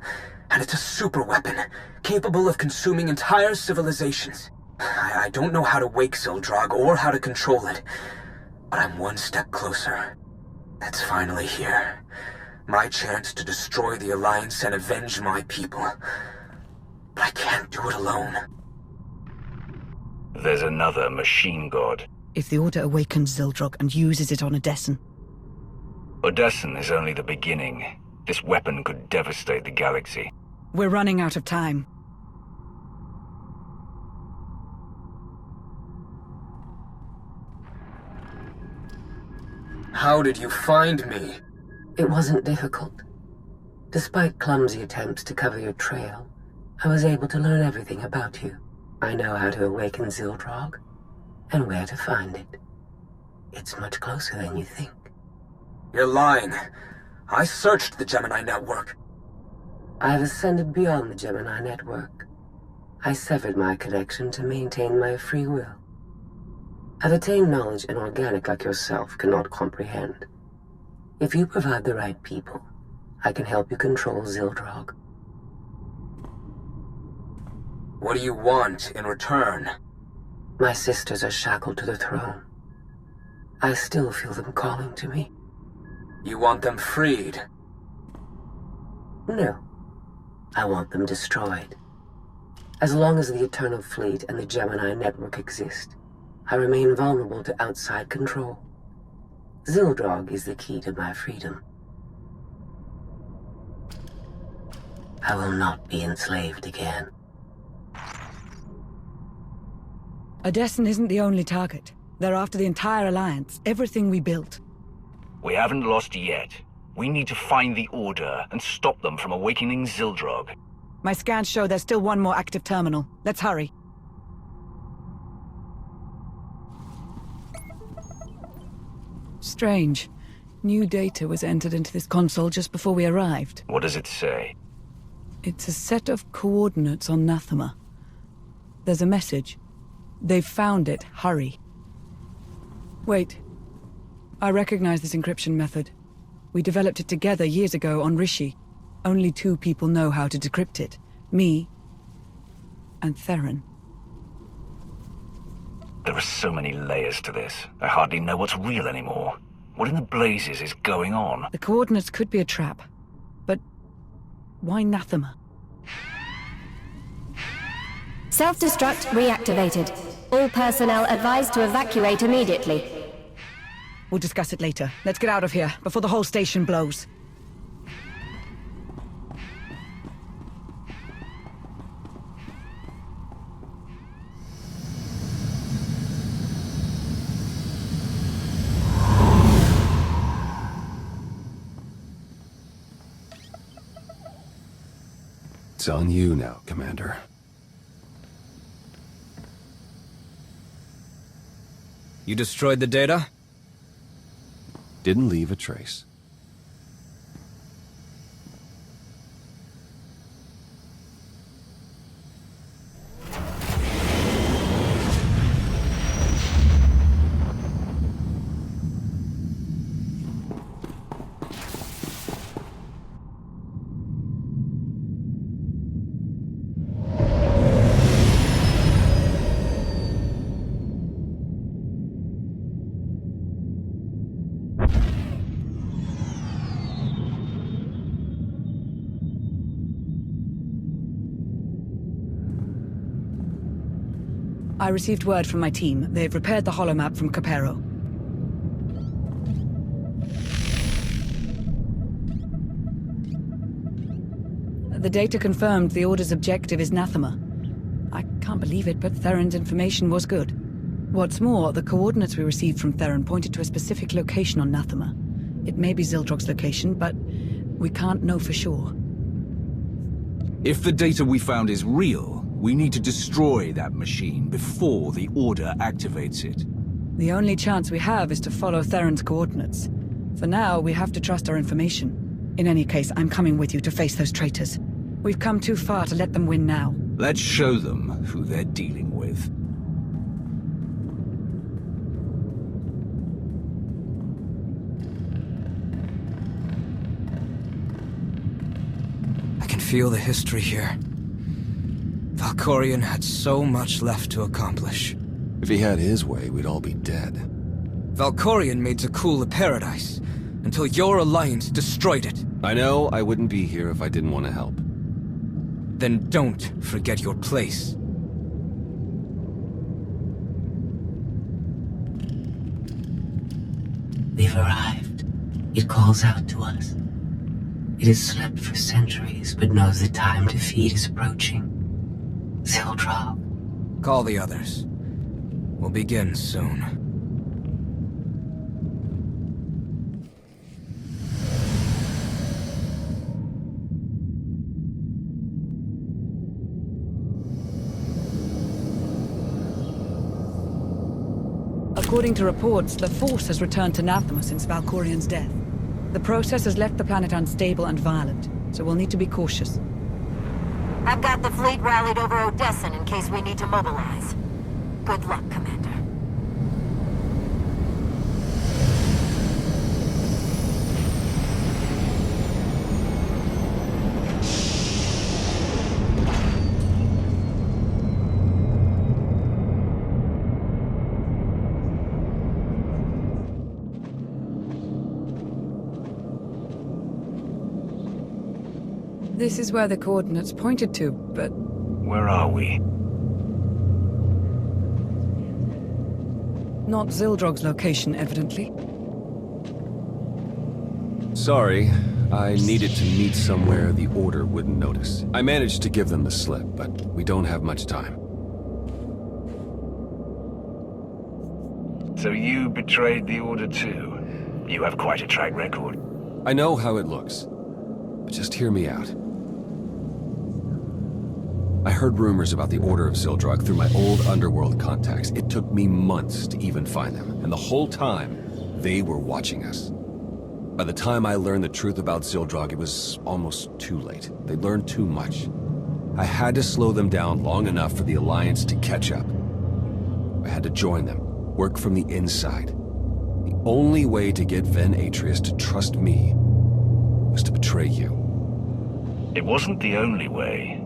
and it's a super weapon, capable of consuming entire civilizations. I don't know how to wake Zildrog or how to control it, but I'm one step closer. It's finally here. My chance to destroy the Alliance and avenge my people. But I can't do it alone. There's another machine god. If the Order awakens Zildrog and uses it on Odessen. Odessen is only the beginning. This weapon could devastate the galaxy. We're running out of time. How did you find me? It wasn't difficult. Despite clumsy attempts to cover your trail, I was able to learn everything about you. I know how to awaken Zildrog, and where to find it. It's much closer than you think. You're lying. I searched the Gemini network. I've ascended beyond the Gemini network. I severed my connection to maintain my free will. I've attained knowledge an organic like yourself cannot comprehend. If you provide the right people, I can help you control Zildrog. What do you want in return? My sisters are shackled to the throne. I still feel them calling to me. You want them freed? No. I want them destroyed. As long as the Eternal Fleet and the Gemini network exist, I remain vulnerable to outside control. Zildrog is the key to my freedom. I will not be enslaved again. Odessen isn't the only target. They're after the entire Alliance, everything we built. We haven't lost yet. We need to find the Order and stop them from awakening Zildrog. My scans show there's still one more active terminal. Let's hurry. Strange. New data was entered into this console just before we arrived. What does it say? It's a set of coordinates on Nathema. There's a message. They've found it. Hurry. Wait. I recognize this encryption method. We developed it together years ago on Rishi. Only 2 people know how to decrypt it. Me and Theron. There are so many layers to this. I hardly know what's real anymore. What in the blazes is going on? The coordinates could be a trap. But why Nathema? Self-destruct reactivated. All personnel advised to evacuate immediately. We'll discuss it later. Let's get out of here, before the whole station blows. It's on you now, Commander. You destroyed the data? Didn't leave a trace. I received word from my team. They've repaired the holomap from Capero. The data confirmed the Order's objective is Nathema. I can't believe it, but Theron's information was good. What's more, the coordinates we received from Theron pointed to a specific location on Nathema. It may be Zildrog's location, but we can't know for sure. If the data we found is real, we need to destroy that machine before the Order activates it. The only chance we have is to follow Theron's coordinates. For now, we have to trust our information. In any case, I'm coming with you to face those traitors. We've come too far to let them win now. Let's show them who they're dealing with. I can feel the history here. Valkorion had so much left to accomplish. If he had his way, we'd all be dead. Valkorion made Zakul a paradise, until your alliance destroyed it. I know I wouldn't be here if I didn't want to help. Then don't forget your place. We've arrived. It calls out to us. It has slept for centuries, but knows the time to feed is approaching. Zildrog. Call the others. We'll begin soon. According to reports, the Force has returned to Nathema since Valkorion's death. The process has left the planet unstable and violent, so we'll need to be cautious. I've got the fleet rallied over Odessin in case we need to mobilize. Good luck, Commander. This is where the coordinates pointed to, but... Where are we? Not Zildrog's location, evidently. Sorry, I needed to meet somewhere the Order wouldn't notice. I managed to give them the slip, but we don't have much time. So you betrayed the Order too? You have quite a track record. I know how it looks, but just hear me out. I heard rumors about the Order of Zildrog through my old underworld contacts. It took me months to even find them, and the whole time, they were watching us. By the time I learned the truth about Zildrog, it was almost too late. They'd learned too much. I had to slow them down long enough for the Alliance to catch up. I had to join them, work from the inside. The only way to get Ven Atreus to trust me was to betray you. It wasn't the only way.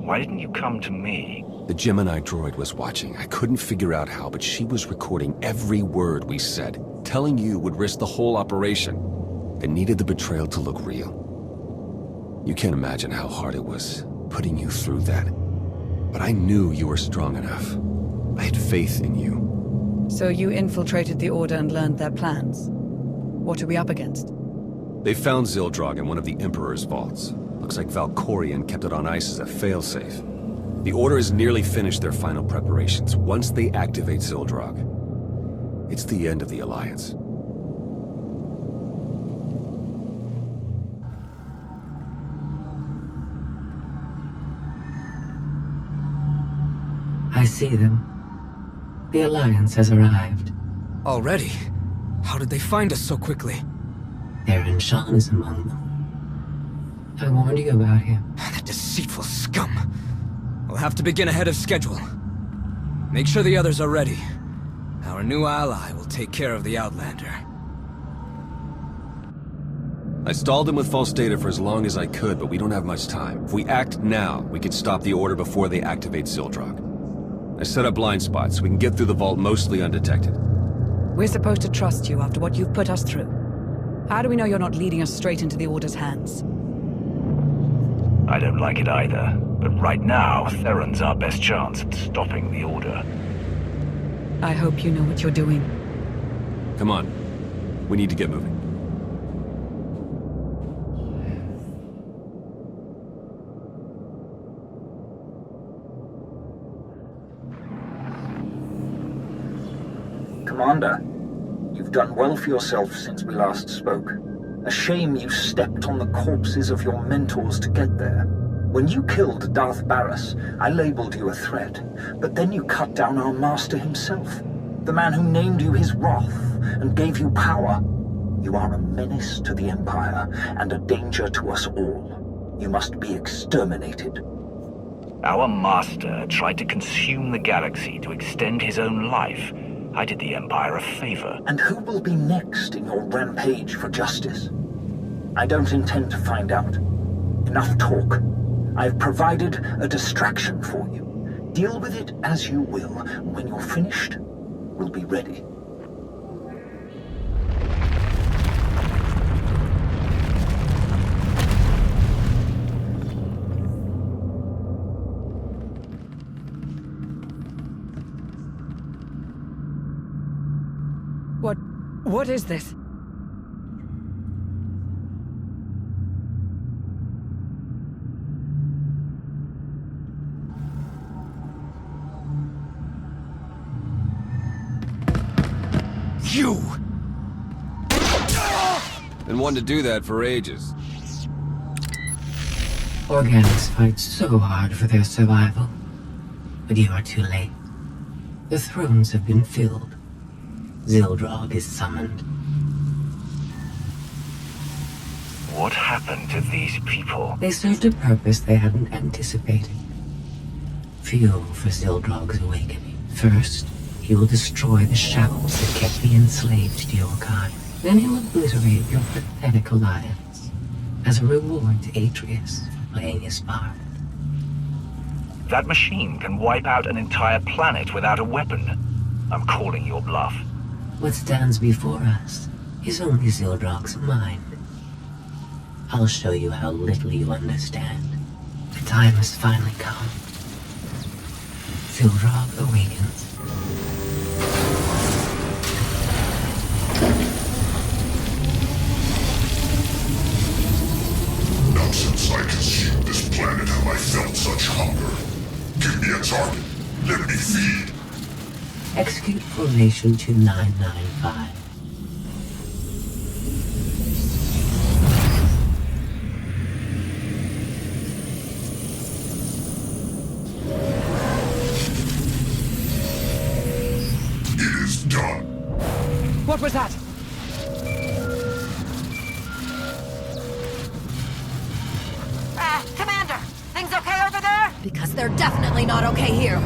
Why didn't you come to me? The Gemini droid was watching. I couldn't figure out how, but she was recording every word we said. Telling you would risk the whole operation. I needed the betrayal to look real. You can't imagine how hard it was, putting you through that. But I knew you were strong enough. I had faith in you. So you infiltrated the Order and learned their plans? What are we up against? They found Zildrog in one of the Emperor's vaults. Looks like Valkorion kept it on ice as a failsafe. The Order has nearly finished their final preparations. Once they activate Zildrog, it's the end of the Alliance. I see them. The Alliance has arrived. Already? How did they find us so quickly? Theron Shan is among them. I warned you about him. That deceitful scum. We'll have to begin ahead of schedule. Make sure the others are ready. Our new ally will take care of the Outlander. I stalled him with false data for as long as I could, but we don't have much time. If we act now, we can stop the Order before they activate Zildrog. I set up blind spots so we can get through the vault mostly undetected. We're supposed to trust you after what you've put us through. How do we know you're not leading us straight into the Order's hands? I don't like it either, but right now, Theron's our best chance at stopping the Order. I hope you know what you're doing. Come on. We need to get moving. Commander, you've done well for yourself since we last spoke. A shame you stepped on the corpses of your mentors to get there. When you killed Darth Barris, I labeled you a threat, but then you cut down our master himself, the man who named you his wrath and gave you power. You are a menace to the Empire and a danger to us all. You must be exterminated. Our master tried to consume the galaxy to extend his own life. I did the Empire a favor. And who will be next in your rampage for justice? I don't intend to find out. Enough talk. I've provided a distraction for you. Deal with it as you will. When you're finished, we'll be ready. What is this? You! Been wanting to do that for ages. Organics fight so hard for their survival. But you are too late. The thrones have been filled. Zildrog is summoned. What happened to these people? They served a purpose they hadn't anticipated. Fuel for Zildrog's awakening. First, he will destroy the shackles that kept the enslaved to your kind. Then he'll obliterate your pathetic alliance as a reward to Atreus for playing his part. That machine can wipe out an entire planet without a weapon. I'm calling your bluff. What stands before us is only Zildrog's mind. I'll show you how little you understand. The time has finally come. Zildrog awakens. Not since I consumed this planet have I felt such hunger. Give me a target. Let me feed. Execute Formation 2995. It is done. What was that? Commander! Things okay over there? Because they're definitely not okay here.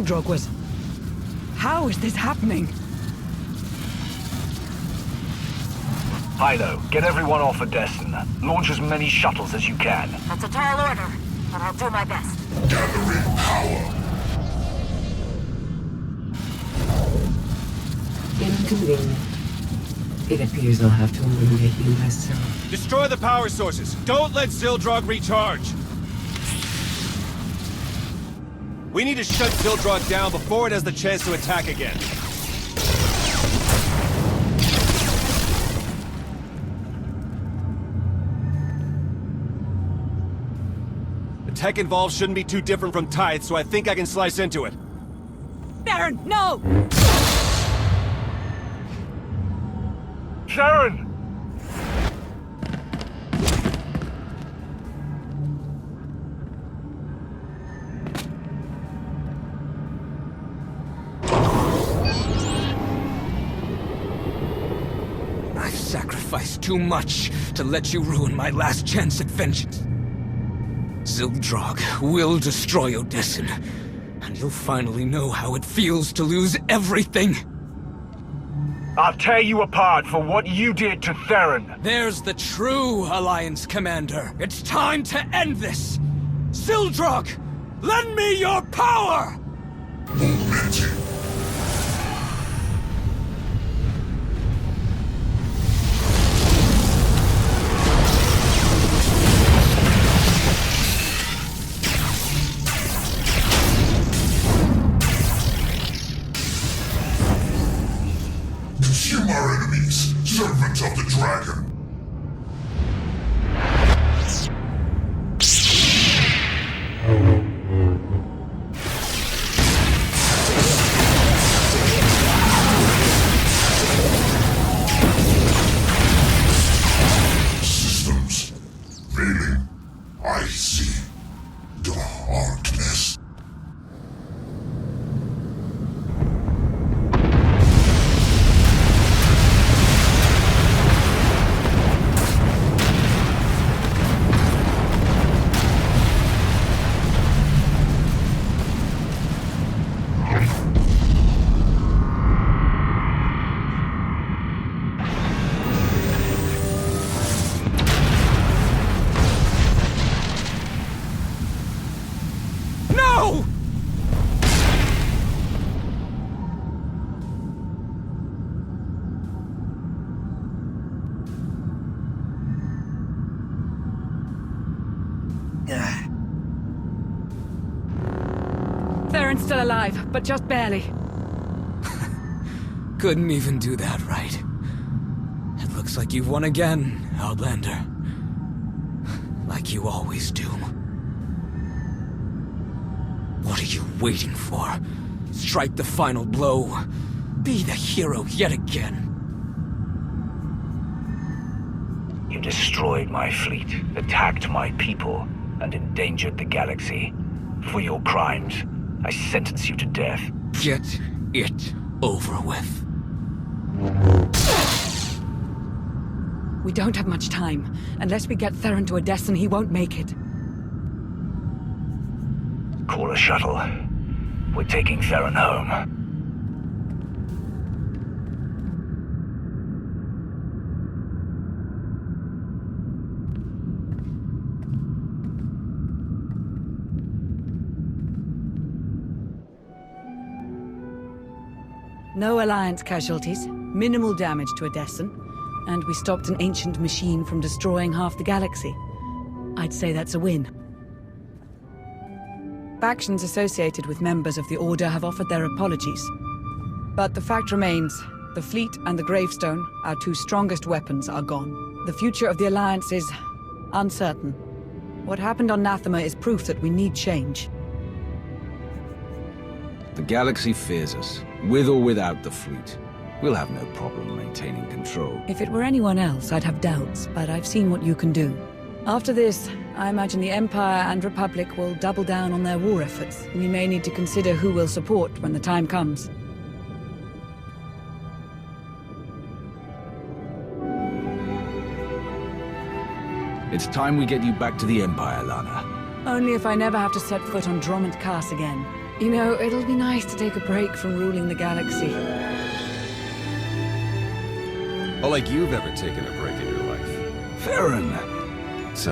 Zildrog was... How is this happening? Hilo, get everyone off Odessen. Launch as many shuttles as you can. That's a tall order, but I'll do my best. Gathering power. Inconvenient. It appears I'll have to eliminate you myself. Destroy the power sources. Don't let Zildrog recharge. We need to shut Zildrog down before it has the chance to attack again. The tech involved shouldn't be too different from Tithe, so I think I can slice into it. Theron, no! Sharon! I've sacrificed too much to let you ruin my last chance at vengeance. Zildrog will destroy Odessen, and you'll finally know how it feels to lose everything. I'll tear you apart for what you did to Theron. There's the true Alliance Commander. It's time to end this. Zildrog, lend me your power! Consume our enemies, servants of the dragon. Systems failing. I see darkness. Theron's still alive, but just barely. Couldn't even do that right. It looks like you've won again, Outlander. Like you always do. What are you waiting for? Strike the final blow. Be the hero yet again. You destroyed my fleet, attacked my people, and endangered the galaxy. For your crimes, I sentence you to death. Get it over with. We don't have much time. Unless we get Theron to Odessen, he won't make it. Call a shuttle. We're taking Theron home. No Alliance casualties, minimal damage to Odessen, and we stopped an ancient machine from destroying half the galaxy. I'd say that's a win. Factions associated with members of the Order have offered their apologies. But the fact remains, the fleet and the gravestone, our two strongest weapons, are gone. The future of the Alliance is uncertain. What happened on Nathema is proof that we need change. The galaxy fears us, with or without the fleet. We'll have no problem maintaining control. If it were anyone else, I'd have doubts, but I've seen what you can do. After this, I imagine the Empire and Republic will double down on their war efforts. We may need to consider who we'll support when the time comes. It's time we get you back to the Empire, Lana. Only if I never have to set foot on Dromant Cass again. You know, it'll be nice to take a break from ruling the galaxy. Or like you've ever taken a break in your life. Theron! It's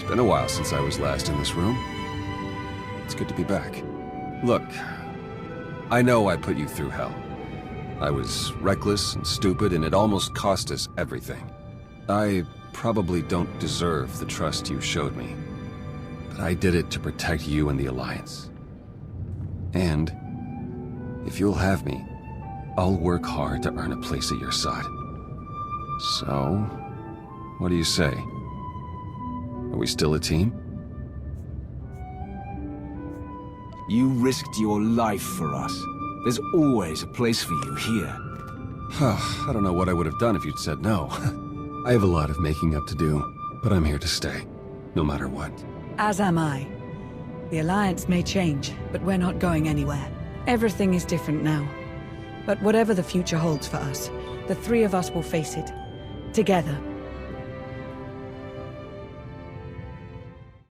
been a while since I was last in this room. It's good to be back. Look, I know I put you through hell. I was reckless and stupid, and it almost cost us everything. I probably don't deserve the trust you showed me, but I did it to protect you and the Alliance. And if you'll have me, I'll work hard to earn a place at your side. So, what do you say? Are we still a team? You risked your life for us. There's always a place for you here. I don't know what I would have done if you'd said no. I have a lot of making up to do, but I'm here to stay, no matter what. As am I. The Alliance may change, but we're not going anywhere. Everything is different now. But whatever the future holds for us, the three of us will face it. Together,